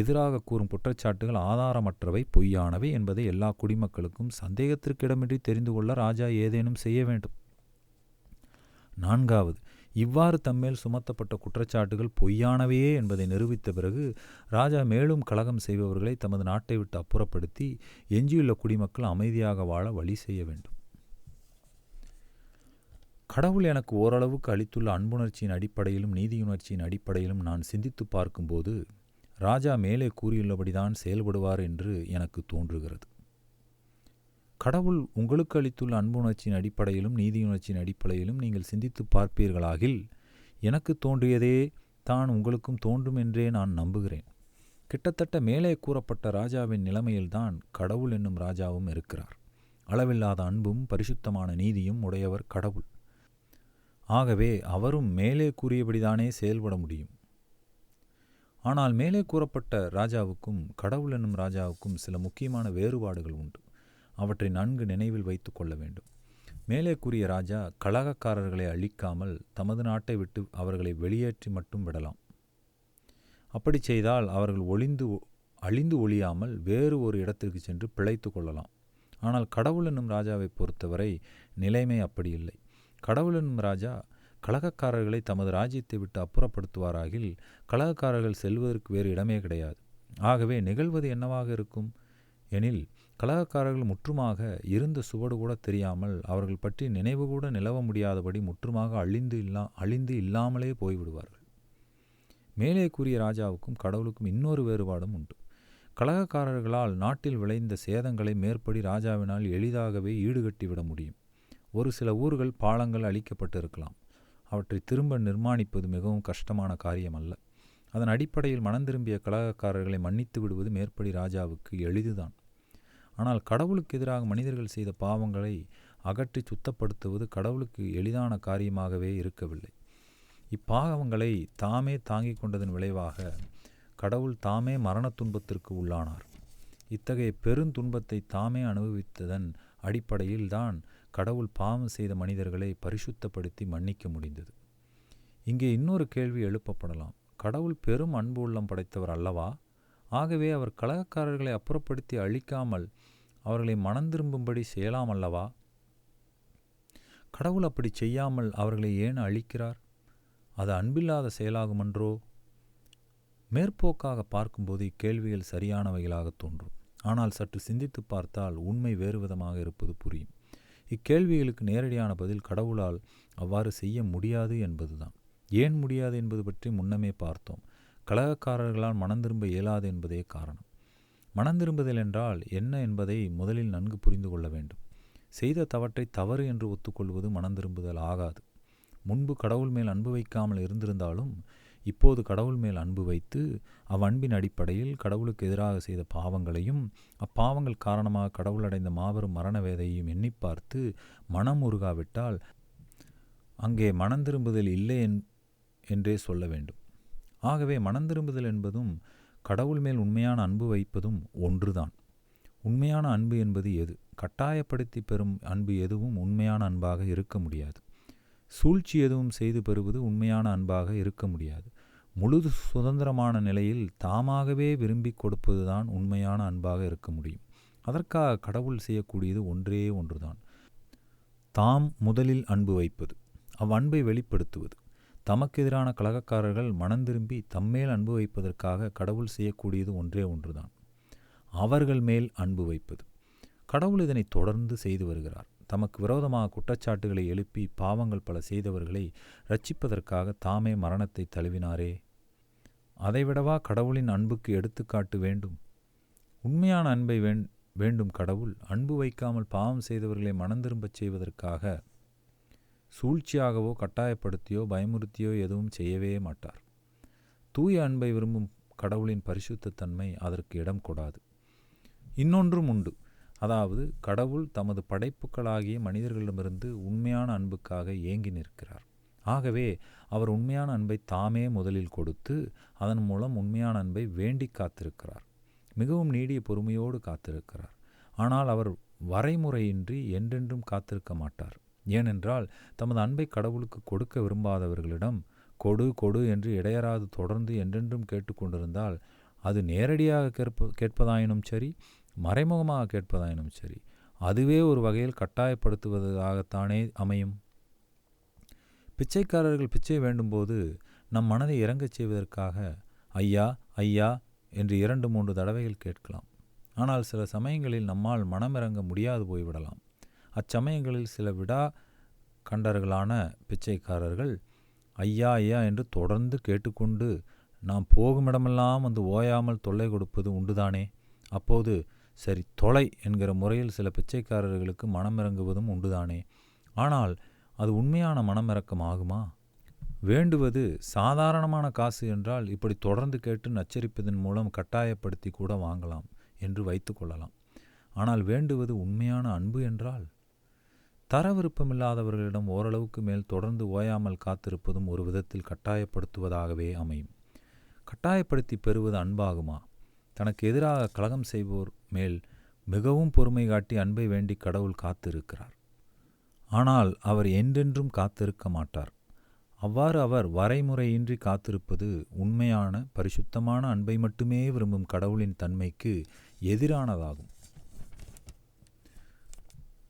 எதிராக கூறும் குற்றச்சாட்டுகள் ஆதாரமற்றவை, பொய்யானவை என்பதை எல்லா குடிமக்களுக்கும் சந்தேகத்திற்கிடமின்றி தெரிந்து கொள்ள ராஜா ஏதேனும் செய்ய வேண்டும். 4. இவ்வாறு தம்மேல் சுமத்தப்பட்ட குற்றச்சாட்டுகள் பொய்யானவையே என்பதை நிரூபித்த பிறகு ராஜா மேலும் கலகம் செய்பவர்களை தமது நாட்டை விட்டு அப்புறப்படுத்தி எஞ்சியுள்ள குடிமக்கள் அமைதியாக வாழ வழி செய்ய வேண்டும். கடவுள் எனக்கு ஓரளவுக்கு அளித்துள்ள அன்புணர்ச்சியின் அடிப்படையிலும் நீதியுணர்ச்சியின் அடிப்படையிலும் நான் சிந்தித்து பார்க்கும்போது ராஜா மேலே கூறியுள்ளபடிதான் செயல்படுவார் என்று எனக்கு தோன்றுகிறது. கடவுள் உங்களுக்கு அளித்துள்ள அன்புணர்ச்சியின் அடிப்படையிலும் நீதியுணர்ச்சியின் அடிப்படையிலும் நீங்கள் சிந்தித்து பார்ப்பீர்களாகில் எனக்கு தோன்றியதே தான் உங்களுக்கும் தோன்றும் என்றே நான் நம்புகிறேன். கிட்டத்தட்ட மேலே கூறப்பட்ட ராஜாவின் நிலைமையில்தான் கடவுள் என்னும் ராஜாவும் இருக்கிறார். அளவில்லாத அன்பும் பரிசுத்தமான நீதியும் உடையவர் கடவுள். ஆகவே அவரும் மேலே கூறியபடிதானே செயல்பட முடியும். ஆனால் மேலே கூறப்பட்ட ராஜாவுக்கும் கடவுள் என்னும் ராஜாவுக்கும் சில முக்கியமான வேறுபாடுகள் உண்டு. அவற்றை நன்கு நினைவில் வைத்து கொள்ள வேண்டும். மேலே கூறிய ராஜா கலகக்காரர்களை அழிக்காமல் தமது நாட்டை விட்டு அவர்களை வெளியேற்றி மட்டும் விடலாம். அப்படி செய்தால் அவர்கள் அழிந்து ஒழியாமல் வேறு ஒரு இடத்திற்கு சென்று பிழைத்து கொள்ளலாம். ஆனால் கடவுள் என்னும் ராஜாவை பொறுத்தவரை நிலைமை அப்படி இல்லை. கடவுள் என்னும் ராஜா கலகக்காரர்களை தமது ராஜ்யத்தை விட்டு அப்புறப்படுத்துவாராகில் கலகக்காரர்கள் செல்வதற்கு வேறு இடமே கிடையாது. ஆகவே நிகழ்வது என்னவாக இருக்கும் எனில், கலகக்காரர்கள் முற்றுமாக இருந்த சுவடு கூட தெரியாமல் அவர்கள் பற்றி நினைவு கூட நிலவ முடியாதபடி முற்றுமாக அழிந்து இல்லாமலே போய்விடுவார்கள். மேலே கூறிய ராஜாவுக்கும் கடவுளுக்கும் இன்னொரு வேறுபாடும் உண்டு. கலகக்காரர்களால் நாட்டில் விளைந்த சேதங்களை மேற்படி ராஜாவினால் எளிதாகவே ஈடுகட்டிவிட முடியும். ஒரு சில ஊர்கள் பாலங்கள் அழிக்கப்பட்டிருக்கலாம். அவற்றை திரும்ப நிர்மாணிப்பது மிகவும் கஷ்டமான காரியம் அல்ல. அதன் அடிப்படையில் மனந்திரும்பிய கலகக்காரர்களை மன்னித்து விடுவது மேற்படி ராஜாவுக்கு எளிதுதான். ஆனால் கடவுளுக்கு எதிராக மனிதர்கள் செய்த பாவங்களை அகற்றி சுத்தப்படுத்துவது கடவுளுக்கு எளிதான காரியமாகவே இருக்கவில்லை. இப்பாவங்களை தாமே தாங்கிக் கொண்டதன் விளைவாக கடவுள் தாமே மரண துன்பத்திற்கு உள்ளானார். இத்தகைய பெருந்துன்பத்தை தாமே அனுபவித்ததன் அடிப்படையில் தான் கடவுள் பாவம் செய்த மனிதர்களை பரிசுத்தப்படுத்தி மன்னிக்க முடிந்தது. இங்கே இன்னொரு கேள்வி எழுப்பப்படலாம். கடவுள் பெரும் அன்பு உள்ளம் படைத்தவர் அல்லவா? ஆகவே அவர் கலகக்காரர்களை அப்புறப்படுத்தி அழிக்காமல் அவர்களை மனந்திரும்பும்படி செய்யலாம் அல்லவா? கடவுள் அப்படி செய்யாமல் அவர்களை ஏன் அழிக்கிறார்? அது அன்பில்லாத செயலாகுமன்றோ? மேற்போக்காக பார்க்கும்போது இக்கேள்விகள் சரியானவைகளாக தோன்றும். ஆனால் சற்று சிந்தித்து பார்த்தால் உண்மை வேறு விதமாக இருப்பது புரியும். இக்கேள்விகளுக்கு நேரடியான பதில் கடவுளால் அவ்வாறு செய்ய முடியாது என்பதுதான். ஏன் முடியாது என்பது பற்றி முன்னமே பார்த்தோம். கலகக்காரர்களால் மனந்திரும்ப இயலாது என்பதே காரணம். மனந்திரும்புதல் என்றால் என்ன என்பதை முதலில் நன்கு புரிந்து கொள்ள வேண்டும். செய்த தவற்றை தவறு என்று ஒத்துக்கொள்வது மனந்திரும்புதல் ஆகாது. முன்பு கடவுள் மேல் அன்பு வைக்காமல் இருந்திருந்தாலும் இப்போது கடவுள் மேல் அன்பு வைத்து அவ்வன்பின் அடிப்படையில் கடவுளுக்கு எதிராக செய்த பாவங்களையும் அப்பாவங்கள் காரணமாக கடவுள் அடைந்த மாபெரும் மரண வேதையையும் எண்ணி பார்த்து மனம் உருகாவிட்டால் அங்கே மனந்திரும்புதல் இல்லை என்றே சொல்ல வேண்டும். ஆகவே மனந்திரும்புதல் என்பதும் கடவுள் மேல் உண்மையான அன்பு வைப்பதும் ஒன்றுதான். உண்மையான அன்பு என்பது எது? கட்டாயப்படுத்தி பெறும் அன்பு எதுவும் உண்மையான அன்பாக இருக்க முடியாது. சூழ்ச்சி எதுவும் செய்து பெறுவது உண்மையான அன்பாக இருக்க முடியாது. முழு சுதந்திரமான நிலையில் தாமாகவே விரும்பி கொடுப்பதுதான் உண்மையான அன்பாக இருக்க முடியும். அதற்காக கடவுள் செய்யக்கூடியது ஒன்றே ஒன்றுதான். தாம் முதலில் அன்பு வைப்பது, அவ்வன்பை வெளிப்படுத்துவது. தமக்கு எதிரான கலகக்காரர்கள் மனந்திரும்பி தம்மேல் அன்பு வைப்பதற்காக கடவுள் செய்யக்கூடியது ஒன்றே ஒன்றுதான், அவர்கள் மேல் அன்பு வைப்பது. கடவுள் இதனை தொடர்ந்து செய்து வருகிறார். தமக்கு விரோதமாக குற்றச்சாட்டுகளை எழுப்பி பாவங்கள் பல செய்தவர்களை இரட்சிப்பதற்காக தாமே மரணத்தை தழுவினாரே. அதைவிடவா கடவுளின் அன்புக்கு எடுத்துக்காட்டு வேண்டும்? உண்மையான அன்பை வேண்டும் கடவுள் அன்பு வைக்காமல் பாவம் செய்தவர்களை மனந்திரும்பச் செய்வதற்காக சூழ்ச்சியாகவோ கட்டாயப்படுத்தியோ பயமுறுத்தியோ எதுவும் செய்யவே மாட்டார். தூய அன்பை விரும்பும் கடவுளின் பரிசுத்த தன்மை அதற்கு இடம் கொடாது. இன்னொன்றும் உண்டு. அதாவது கடவுள் தமது படைப்புகளாகிய மனிதர்களிடமிருந்து உண்மையான அன்புக்காக ஏங்கி நிற்கிறார். ஆகவே அவர் உண்மையான அன்பை தாமே முதலில் கொடுத்து அதன் மூலம் உண்மையான அன்பை வேண்டி காத்திருக்கிறார். மிகவும் நீடிய பொறுமையோடு காத்திருக்கிறார். ஆனால் அவர் வரைமுறையின்றி என்றென்றும் காத்திருக்க மாட்டார். ஏனென்றால் தமது அன்பை கடவுளுக்கு கொடுக்க விரும்பாதவர்களிடம் கொடு கொடு என்று இடையறாது தொடர்ந்து என்றென்றும் கேட்டுக்கொண்டிருந்தால் அது நேரடியாக கேட்பதாயினும் சரி, மறைமுகமாக கேட்பதாயினும் சரி, அதுவே ஒரு வகையில் கட்டாயப்படுத்துவதாகத்தானே அமையும். பிச்சைக்காரர்கள் பிச்சை வேண்டும்போது நம் மனதை இறங்கச் செய்வதற்காக ஐயா ஐயா என்று 2-3 தடவைகள் கேட்கலாம். ஆனால் சில சமயங்களில் நம்மால் மனமிறங்க முடியாது போய்விடலாம். அச்சமயங்களில் சில விடா கண்டர்களான பிச்சைக்காரர்கள் ஐயா ஐயா என்று தொடர்ந்து கேட்டுக்கொண்டு நாம் போகுமிடமெல்லாம் வந்து ஓயாமல் தொல்லை கொடுப்பது உண்டுதானே. அப்போது சரி தொலை என்கிற முறையில் சில பிச்சைக்காரர்களுக்கு மனமிறங்குவதும் உண்டுதானே. ஆனால் அது உண்மையான மனமிறக்கம் ஆகுமா? வேண்டுவது சாதாரணமான காசு என்றால் இப்படி தொடர்ந்து கேட்டு நச்சரிப்பதன் மூலம் கட்டாயப்படுத்தி கூட வாங்கலாம் என்று வைத்து கொள்ளலாம். ஆனால் வேண்டுவது உண்மையான அன்பு என்றால் தர விருப்பமில்லாதவர்களிடம் ஓரளவுக்கு மேல் தொடர்ந்து ஓயாமல் காத்திருப்பதும் ஒரு விதத்தில் கட்டாயப்படுத்துவதாகவே அமையும். கட்டாயப்படுத்தி பெறுவது அன்பாகுமா? தனக்கு எதிராக கலகம் செய்வோர் மேல் மிகவும் பொறுமை காட்டி அன்பை வேண்டி கடவுள் காத்திருக்கிறார். ஆனால் அவர் என்றென்றும் காத்திருக்க மாட்டார். அவ்வாறு அவர் வரைமுறையின்றி காத்திருப்பது உண்மையான பரிசுத்தமான அன்பை மட்டுமே விரும்பும் கடவுளின் தன்மைக்கு எதிரானதாகும்.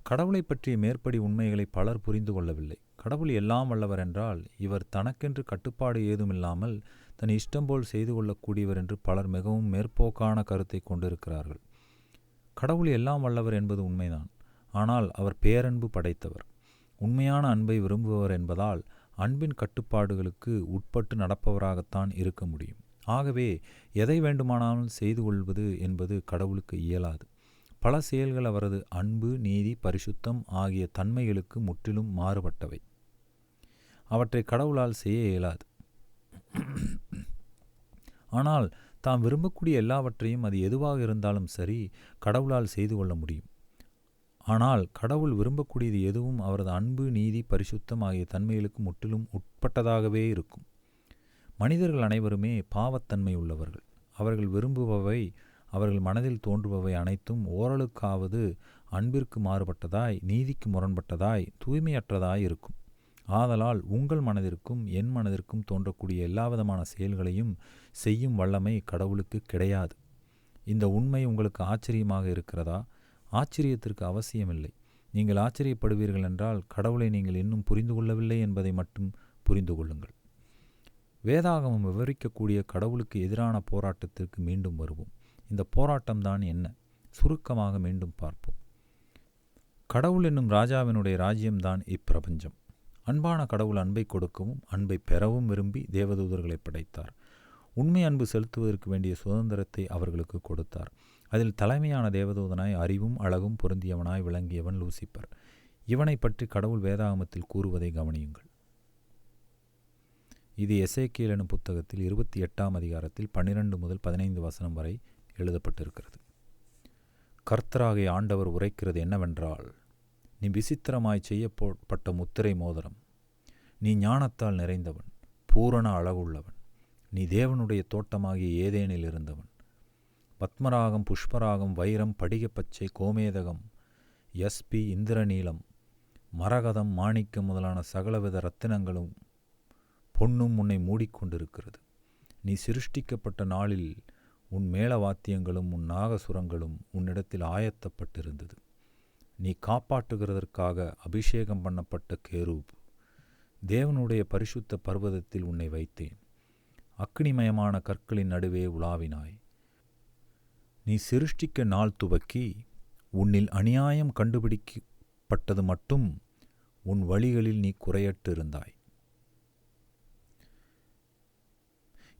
கடவுளை பற்றிய மேற்படி உண்மைகளை பலர் புரிந்து கொள்ளவில்லை. கடவுள் எல்லாம் வல்லவர் என்றால் இவர் தனக்கென்று கட்டுப்பாடு ஏதுமில்லாமல் தன் இஷ்டம் போல் செய்து கொள்ளக்கூடியவர் என்று பலர் மிகவும் மேற்போக்கான கருத்தை கொண்டிருக்கிறார்கள். கடவுள் எல்லாம் வல்லவர் என்பது உண்மைதான். ஆனால் அவர் பேரன்பு படைத்தவர், உண்மையான அன்பை விரும்புபவர் என்பதால் அன்பின் கட்டுப்பாடுகளுக்கு உட்பட்டு நடப்பவராகத்தான் இருக்க முடியும். ஆகவே எதை வேண்டுமானாலும் செய்து கொள்வது என்பது கடவுளுக்கு இயலாது. பல செயல்கள் அவரது அன்பு, நீதி, பரிசுத்தம் ஆகிய தன்மைகளுக்கு முற்றிலும் மாறுபட்டவை. அவற்றை கடவுளால் செய்ய இயலாது. ஆனால் தாம் விரும்பக்கூடிய எல்லாவற்றையும் அது எதுவாக இருந்தாலும் சரி கடவுளால் செய்து கொள்ள முடியும். ஆனால் கடவுள் விரும்பக்கூடியது எதுவும் அவரது அன்பு, நீதி, பரிசுத்தம் ஆகிய தன்மைகளுக்கு முற்றிலும் உட்பட்டதாகவே இருக்கும். மனிதர்கள் அனைவருமே பாவத்தன்மை உள்ளவர்கள். அவர்கள் விரும்புபவை, அவர்கள் மனதில் தோன்றுபவை அனைத்தும் ஓரளவுக்காவது அன்பிற்கு மாறுபட்டதாய், நீதிக்கு முரண்பட்டதாய், தூய்மையற்றதாய் இருக்கும். ஆதலால் உங்கள் மனதிற்கும் என் மனதிற்கும் தோன்றக்கூடிய எல்லாவிதமான செயல்களையும் செய்யும் வல்லமை கடவுளுக்கு கிடையாது. இந்த உண்மை உங்களுக்கு ஆச்சரியமாக இருக்கிறதா? ஆச்சரியத்திற்கு அவசியமில்லை. நீங்கள் ஆச்சரியப்படுவீர்கள் என்றால் கடவுளை நீங்கள் இன்னும் புரிந்து கொள்ளவில்லை என்பதை மட்டும் புரிந்து கொள்ளுங்கள். வேதாகமம் விவரிக்கக்கூடிய கடவுளுக்கு எதிரான போராட்டத்திற்கு மீண்டும் வருவோம். இந்த போராட்டம்தான் என்ன? சுருக்கமாக மீண்டும் பார்ப்போம். கடவுள் என்னும் ராஜாவினுடைய ராஜ்யம்தான் இப்பிரபஞ்சம். அன்பான கடவுள் அன்பை கொடுக்கவும் அன்பை பெறவும் விரும்பி தேவதூதர்களை படைத்தார். உண்மை அன்பு செலுத்துவதற்கு வேண்டிய சுதந்திரத்தை அவர்களுக்கு கொடுத்தார். அதில் தலைமையான தேவதூதனாய் அறிவும் அழகும் பொருந்தியவனாய் விளங்கியவன் லூசிபர். இவனை பற்றி கடவுள் வேதாகமத்தில் கூறுவதை கவனியுங்கள். இது எசேக்கியேல் எனும் புத்தகத்தில் 28ஆம் அதிகாரத்தில் 12 முதல் 15 வசனம் வரை எழுதப்பட்டிருக்கிறது. கர்த்தராகிய ஆண்டவர் உரைக்கிறது என்னவென்றால், நீ விசித்திரமாய் செய்யப்பட்ட முத்திரை மோதிரம், நீ ஞானத்தால் நிறைந்தவன், பூரண அழகுள்ளவன், நீ தேவனுடைய தோட்டமாகிய ஏதேனில் இருந்தவன். பத்மராகம், புஷ்பராகம், வைரம், படிகப்பச்சை, கோமேதகம், யஸ்பி, இந்திரநீலம், மரகதம், மாணிக்கம் முதலான சகலவித இரத்தினங்களும் பொன்னும் உன்னை மூடிக்கொண்டிருக்கிறது. நீ சிருஷ்டிக்கப்பட்ட நாளில் உன் மேளவாத்தியங்களும் உன் நாகசுரங்களும் உன்னிடத்தில் ஆயத்தப்பட்டிருந்தது. நீ காப்பாற்றுகிறதற்காக அபிஷேகம் பண்ணப்பட்ட கேரூப். தேவனுடைய பரிசுத்த பர்வதத்தில் உன்னை வைத்தேன். அக்னிமயமான கற்களின் நடுவே உலாவினாய். நீ சிருஷ்டிக்க நாள் துவக்கி உன்னில் அநியாயம் கண்டுபிடிக்கப்பட்டது மட்டும் உன் வழிகளில் நீ குறையற்று இருந்தாய்.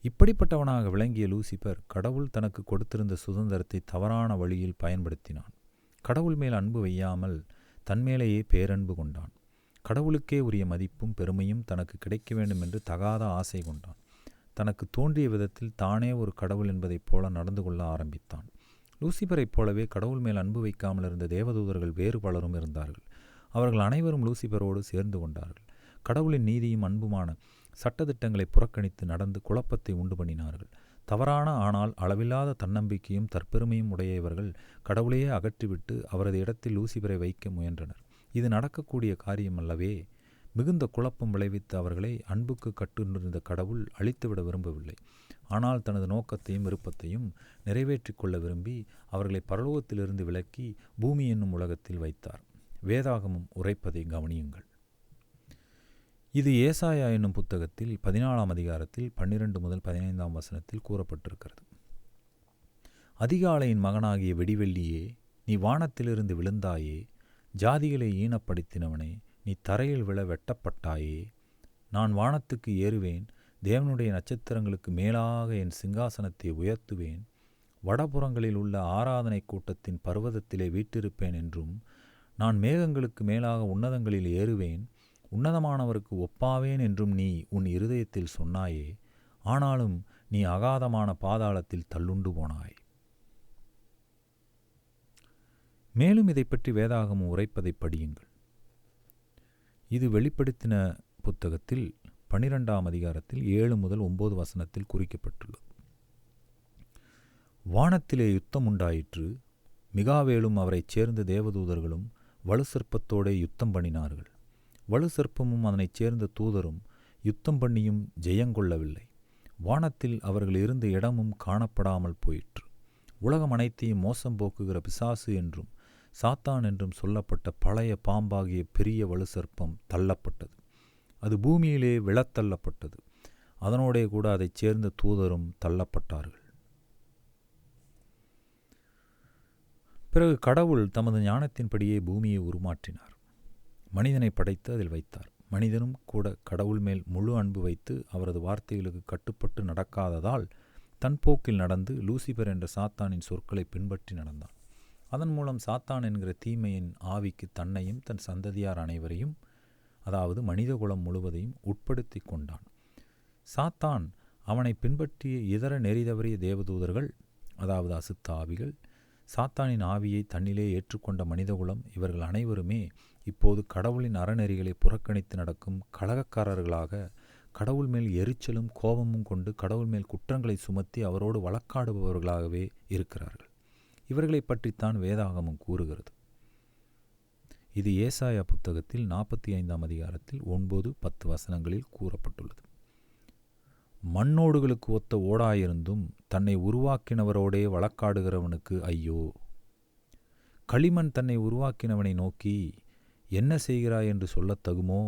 இப்படிப்பட்டவனாக விளங்கிய லூசிபர் கடவுள் தனக்கு கொடுத்திருந்த சுதந்திரத்தை தவறான வழியில் பயன்படுத்தினான். கடவுள் மேல் அன்பு வையாமல் தன்மேலேயே பேரன்பு கொண்டான். கடவுளுக்கே உரிய மதிப்பும் பெருமையும் தனக்கு கிடைக்க வேண்டும் என்று தகாத ஆசை கொண்டான். தனக்கு தோன்றிய விதத்தில் தானே ஒரு கடவுள் என்பதைப் போல நடந்து கொள்ள ஆரம்பித்தான். லூசிபரைப் போலவே கடவுள் மேல் அன்பு வைக்காமல் இருந்த தேவதூதர்கள் வேறு பலரும் இருந்தார்கள். அவர்கள் அனைவரும் லூசிபரோடு சேர்ந்து கொண்டார்கள். கடவுளின் நீதியும் அன்புமான சட்டதிட்டங்களை புறக்கணித்து நடந்து குழப்பத்தை உண்டு பண்ணினார்கள். தவறான ஆனால் அளவில்லாத தன்னம்பிக்கையும் தற்பெருமையும் உடைய இவர்கள் கடவுளையே அகற்றிவிட்டு அவரது இடத்தில் லூசிபரை வைக்க முயன்றனர். இது நடக்கக்கூடிய காரியம் அல்லவே. மிகுந்த குழப்பம் விளைவித்த அவர்களை அன்புக்கு கட்டுண்டிருந்த கடவுள் அழித்துவிட விரும்பவில்லை. ஆனால் தனது நோக்கத்தையும் விருப்பத்தையும் நிறைவேற்றிக் கொள்ள விரும்பி அவர்களை பரலோகத்திலிருந்து விலக்கி பூமி என்னும் உலகத்தில் வைத்தார். வேதாகமம் உரைப்பதை கவனியுங்கள். இது ஏசாயா என்னும் புத்தகத்தில் 14ஆம் அதிகாரத்தில் 12 முதல் 15ஆம் வசனத்தில் கூறப்பட்டிருக்கிறது. அதிகாலையின் மகனாகிய வெடிவெள்ளியே, நீ வானத்திலிருந்து விழுந்தாயே. ஜாதிகளை ஈனப்படுத்தினவனே, நீ தரையில் விழ வெட்டப்பட்டாயே. நான் வானத்துக்கு ஏறுவேன், தேவனுடைய நட்சத்திரங்களுக்கு மேலாக என் சிங்காசனத்தை உயர்த்துவேன். வடபுறங்களில் உள்ள ஆராதனை கூட்டத்தின் பர்வதத்திலே வீற்றிருப்பேன் என்றும், நான் மேகங்களுக்கு மேலாக உன்னதங்களில் ஏறுவேன், உன்னதமானவருக்கு ஒப்பாவேன் என்றும் நீ உன் இருதயத்தில் சொன்னாயே. ஆனாலும் நீ அகாதமான பாதாளத்தில் தள்ளுண்டு போனாய். மேலும் இதை பற்றி வேதாகமம் உரைப்பதை படியுங்கள். இது வெளிப்படுத்தின புத்தகத்தில் 12ஆம் அதிகாரத்தில் 7 முதல் 9 வசனத்தில் குறிக்கப்பட்டுள்ளது. வானத்திலே யுத்தம் உண்டாயிற்று. மிகாவேலும் அவரைச் சேர்ந்த தேவதூதர்களும் வலுசர்ப்பத்தோடே யுத்தம் பண்ணினார்கள். வலுசர்ப்பமும் அதனைச் சேர்ந்த தூதரும் யுத்தம் பண்ணியும் ஜெயங்கொள்ளவில்லை. வானத்தில் அவர்கள் இருந்த இடமும் காணப்படாமல் போயிற்று. உலகம் அனைத்தையும் மோசம் போக்குகிற பிசாசு என்றும் சாத்தான் என்றும் சொல்லப்பட்ட பழைய பாம்பாகிய பெரிய வலுசர்ப்பம் தள்ளப்பட்டது. அது பூமியிலே விழத்தள்ளப்பட்டது. அதனோடே கூட அதைச் சேர்ந்த தூதரும் தள்ளப்பட்டார்கள். பிறகு கடவுள் தமது ஞானத்தின்படியே பூமியை உருமாற்றினார். மனிதனை படைத்து அதில் வைத்தார். மனிதனும் கூட கடவுள் மேல் முழு அன்பு வைத்து அவரது வார்த்தைகளுக்கு கட்டுப்பட்டு நடக்காததால் தன் போக்கில் நடந்து லூசிபர் என்ற சாத்தானின் சொற்களை பின்பற்றி நடந்தான். அதன் மூலம் சாத்தான் என்கிற தீமையின் ஆவிக்கு தன்னையும் தன் சந்ததியார் அனைவரையும், அதாவது மனித குலம் முழுவதையும் உட்படுத்தி கொண்டான். சாத்தான் அவனை பின்பற்றிய இதர நெறிதவறிய தேவதூதர்கள், அதாவது அசுத்த ஆவிகள், சாத்தானின் ஆவியை தன்னிலே ஏற்றுக்கொண்ட மனிதகுலம், இவர்கள் அனைவருமே இப்போது கடவுளின் அறநெறிகளை புறக்கணித்து நடக்கும் கலகக்காரர்களாக, கடவுள் மேல் எரிச்சலும் கோபமும் கொண்டு கடவுள் மேல் குற்றங்களை சுமத்தி அவரோடு வழக்காடுபவர்களாகவே இருக்கிறார்கள். இவர்களை பற்றித்தான் வேதாகமம் கூறுகிறது. இது ஏசாயா புத்தகத்தில் 45ஆம் அதிகாரத்தில் 9-10 வசனங்களில் கூறப்பட்டுள்ளது. மண்ணோடுகளுக்கு ஒத்த ஓடாயிருந்தும் தன்னை உருவாக்கினவரோடே வழக்காடுகிறவனுக்கு ஐயோ! களிமண் தன்னை உருவாக்கினவனை நோக்கி என்ன செய்கிறாய் என்று சொல்லத் தகுமோ?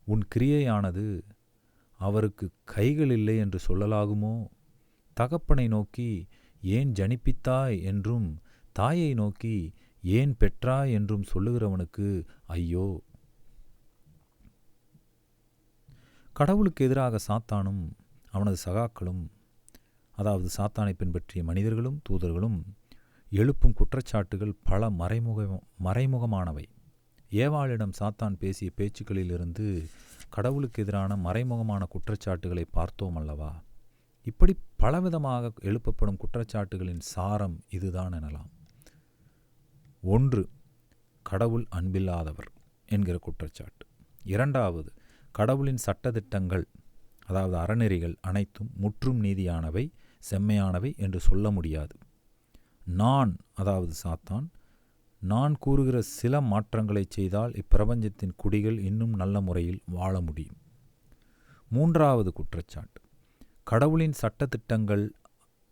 உன் கிரியையானது அவருக்கு கைகள் இல்லை என்று சொல்லலாகுமோ? தகப்பனை நோக்கி ஏன் ஜனிப்பித்தாய் என்றும் தாயை நோக்கி ஏன் பெற்றாய் என்றும் சொல்லுகிறவனுக்கு ஐயோ! கடவுளுக்கு எதிராக சாத்தானும் அவனது சகாக்களும், அதாவது சாத்தானை பின்பற்றிய மனிதர்களும் தூதர்களும் எழுப்பும் குற்றச்சாட்டுகள் பல மறைமுகமானவை. ஏவாளிடம் சாத்தான் பேசிய பேச்சுக்களிலிருந்து கடவுளுக்கு எதிரான மறைமுகமான குற்றச்சாட்டுகளை பார்த்தோம் அல்லவா? இப்படி பலவிதமாக எழுப்பப்படும் குற்றச்சாட்டுகளின் சாரம் இதுதான் எனலாம். 1. கடவுள் அன்பில்லாதவர் என்கிற குற்றச்சாட்டு. 2வது, கடவுளின் சட்டதிட்டங்கள், அதாவது அறநெறிகள் அனைத்தும் முற்றும் நீதியானவை, செம்மையானவை என்று சொல்ல முடியாது. நான், அதாவது சாத்தான், நான் கூறுகிற சில மாற்றங்களை செய்தால் இப்பிரபஞ்சத்தின் குடிகள் இன்னும் நல்ல முறையில் வாழ முடியும். 3வது குற்றச்சாட்டு, கடவுளின் சட்டதிட்டங்கள்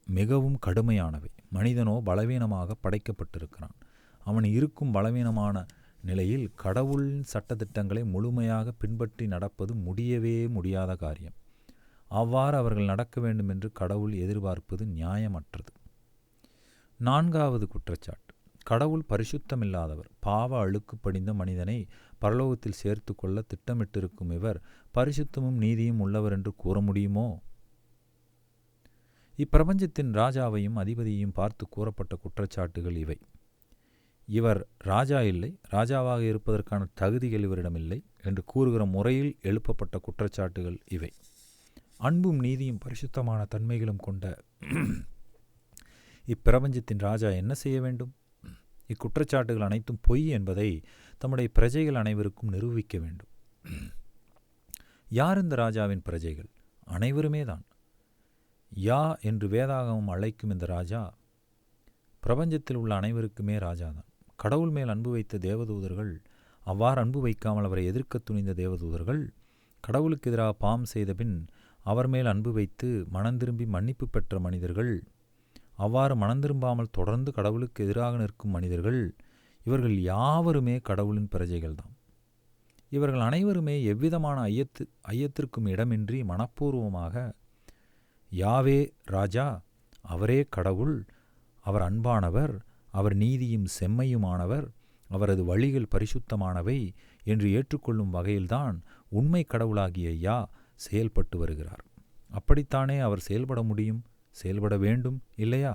மிகவும் கடுமையானவை. மனிதனோ பலவீனமாக படைக்கப்பட்டிருக்கிறான். அவன் இருக்கும் பலவீனமான நிலையில் கடவுளின் சட்டதிட்டங்களை முழுமையாக பின்பற்றி நடப்பது முடியவே முடியாத காரியம். அவ்வாறு அவர்கள் நடக்க வேண்டும் என்று கடவுள் எதிர்பார்ப்பது நியாயமற்றது. 4வது குற்றச்சாட்டு, கடவுள் பரிசுத்தமில்லாதவர். பாவ அழுக்கு படிந்த மனிதனை பரலோகத்தில் சேர்த்து கொள்ள திட்டமிட்டிருக்கும் இவர் பரிசுத்தமும் நீதியும் உள்ளவர் என்று கூற முடியுமோ? இப்பிரபஞ்சத்தின் ராஜாவையும் அதிபதியையும் பார்த்து கூறப்பட்ட குற்றச்சாட்டுகள் இவை. இவர் ராஜா இல்லை, ராஜாவாக இருப்பதற்கான தகுதிகள் இவரிடமில்லை என்று கூறுகிற முறையில் எழுப்பப்பட்ட குற்றச்சாட்டுகள் இவை. அன்பும் நீதியும் பரிசுத்தமான தன்மைகளும் கொண்ட இப்பிரபஞ்சத்தின் ராஜா என்ன செய்ய வேண்டும்? இக்குற்றச்சாட்டுகள் அனைத்தும் பொய் என்பதை தம்முடைய பிரஜைகள் அனைவருக்கும் நிரூபிக்க வேண்டும். யார் இந்த ராஜாவின் பிரஜைகள்? அனைவருமே தான். யா என்று வேதாகமம் அழைக்கும் இந்த ராஜா பிரபஞ்சத்தில் உள்ள அனைவருக்குமே ராஜாதான். கடவுள் மேல் அன்பு வைத்த தேவதூதர்கள், அவ்வாறு அன்பு வைக்காமல் அவரை எதிர்க்க துணிந்த தேவதூதர்கள், கடவுளுக்கு எதிராக பாவம் செய்த பின் அவர் மேல் அன்பு வைத்து மனந்திரும்பி மன்னிப்பு பெற்ற மனிதர்கள், அவ்வாறு மனந்திரும்பாமல் தொடர்ந்து கடவுளுக்கு எதிராக நிற்கும் மனிதர்கள், இவர்கள் யாவருமே கடவுளின் பிரஜைகள்தான். இவர்கள் அனைவருமே எவ்விதமான ஐயத்திற்கும் இடமின்றி மனப்பூர்வமாக யாவே ராஜா, அவரே கடவுள், அவர் அன்பானவர், அவர் நீதியும் செம்மையுமானவர், அவரது வழிகள் பரிசுத்தமானவை என்று ஏற்றுக்கொள்ளும் வகையில்தான் உண்மை கடவுளாகிய யா செயல்பட்டு வருகிறார். அப்படித்தானே அவர் செயல்பட முடியும், செயல்பட வேண்டும், இல்லையா?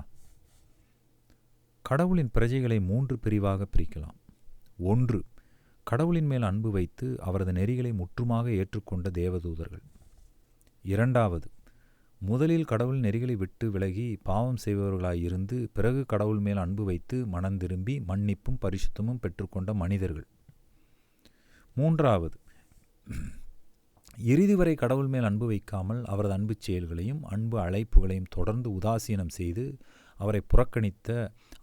கடவுளின் பிரஜைகளை 3 பிரிவாக பிரிக்கலாம். 1. கடவுளின் மேல் அன்பு வைத்து அவரது நெறிகளை முற்றுமாக ஏற்றுக்கொண்ட தேவதூதர்கள். 2. முதலில் கடவுள் நெறிகளை விட்டு விலகி பாவம் செய்பவர்களாயிருந்து பிறகு கடவுள் மேல் அன்பு வைத்து மனந்திரும்பி மன்னிப்பும் பரிசுத்தமும் பெற்றுக்கொண்ட மனிதர்கள். 3. இறுதி வரை கடவுள் மேல் அன்பு வைக்காமல் அவரது அன்பு செயல்களையும் அன்பு அழைப்புகளையும் தொடர்ந்து உதாசீனம் செய்து அவரை புறக்கணித்த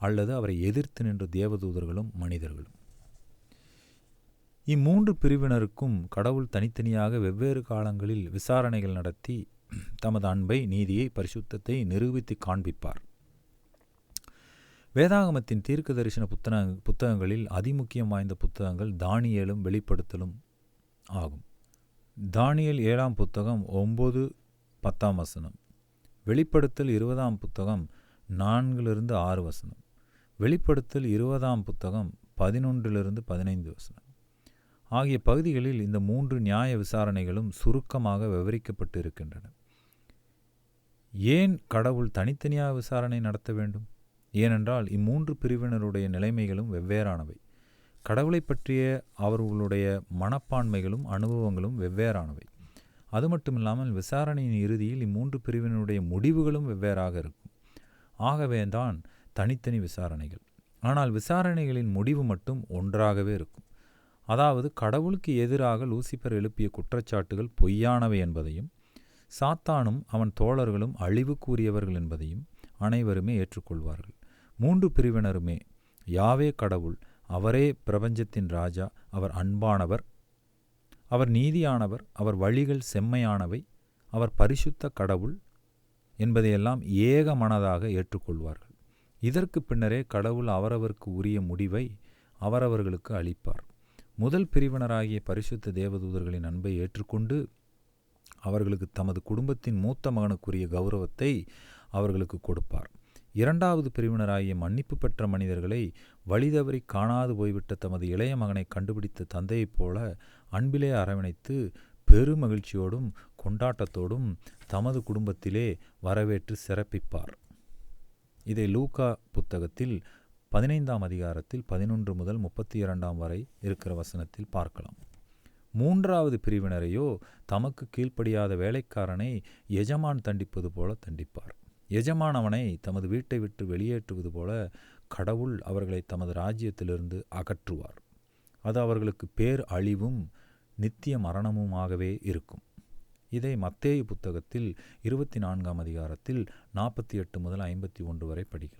அல்லது அவரை எதிர்த்து நின்ற தேவதூதர்களும் மனிதர்களும். இம்மூன்று பிரிவினருக்கும் கடவுள் தனித்தனியாக வெவ்வேறு காலங்களில் விசாரணைகள் நடத்தி தமது அன்பை, நீதியை, பரிசுத்தத்தை நிரூபித்து காண்பிப்பார். வேதாகமத்தின் தீர்க்க தரிசன புத்தகங்களில் அதிமுக்கியம் வாய்ந்த புத்தகங்கள் தானியேலும் வெளிப்படுத்தலும் ஆகும். தானியேல் 7ஆம் புத்தகம் 9-10 வசனம், வெளிப்படுத்தல் 20ஆம் புத்தகம் 4-6 வசனம், வெளிப்படுத்தல் 20ஆம் புத்தகம் 11-15 வசனம் ஆகிய பகுதிகளில் இந்த 3 நியாய விசாரணைகளும் சுருக்கமாக விவரிக்கப்பட்டு இருக்கின்றன. ஏன் கடவுள் தனித்தனியாக விசாரணை நடத்த வேண்டும்? ஏனென்றால் இம்மூன்று பிரிவினருடைய நிலைமைகளும் வெவ்வேறானவை. கடவுளை பற்றிய அவர்களுடைய மனப்பான்மைகளும் அனுபவங்களும் வெவ்வேறானவை. அது மட்டுமில்லாமல் விசாரணையின் இறுதியில் இம்மூன்று பிரிவினருடைய முடிவுகளும் வெவ்வேறாக இருக்கும். ஆகவே தான் தனித்தனி விசாரணைகள். ஆனால் விசாரணைகளின் முடிவு மட்டும் ஒன்றாகவே இருக்கும். அதாவது கடவுளுக்கு எதிராக லூசிபர் எழுப்பிய குற்றச்சாட்டுகள் பொய்யானவை என்பதையும் சாத்தானும் அவன் தோழர்களும் அழிவுக்குரியவர்கள் என்பதையும் அனைவருமே ஏற்றுக்கொள்வார்கள். 3 பிரிவினருமே யாவே கடவுள், அவரே பிரபஞ்சத்தின் ராஜா, அவர் அன்பானவர், அவர் நீதியானவர், அவர் வழிகள் செம்மையானவை, அவர் பரிசுத்த கடவுள் என்பதையெல்லாம் ஏக மனதாக ஏற்றுக்கொள்வார்கள். இதற்கு பின்னரே கடவுள் அவரவருக்கு உரிய முடிவை அவரவர்களுக்கு அளிப்பார். முதல் பிரிவினராகிய பரிசுத்த தேவதூதர்களின் அன்பை ஏற்றுக்கொண்டு அவர்களுக்கு தமது குடும்பத்தின் மூத்த மகனுக்குரிய கௌரவத்தை அவர்களுக்கு கொடுப்பார். 2வது பிரிவினராகிய மன்னிப்பு பெற்ற மனிதர்களை வழிதவறி காணாது போய்விட்ட தமது இளைய மகனை கண்டுபிடித்த தந்தையைப் போல அன்பிலே அரவணைத்து பெருமகிழ்ச்சியோடும் கொண்டாட்டத்தோடும் தமது குடும்பத்திலே வரவேற்று சிறப்பிப்பார். இதை லூக்கா புத்தகத்தில் 15ஆம் அதிகாரத்தில் 11 முதல் 32 வரை இருக்கிற வசனத்தில் பார்க்கலாம். 3வது பிரிவினரையோ தமக்கு கீழ்ப்படியாத வேலைக்காரனை எஜமான் தண்டிப்பது போல தண்டிப்பார். எஜமான் அவனை தமது வீட்டை விட்டு வெளியேற்றுவது போல கடவுள் அவர்களை தமது ராஜ்யத்திலிருந்து அகற்றுவார். அது அவர்களுக்கு பேர் அழிவும் நித்திய மரணமுமாகவே இருக்கும். இதை மத்தேயு புத்தகத்தில் 24ஆம் அதிகாரத்தில் 48 முதல் 51 வரை படிக்கலாம்.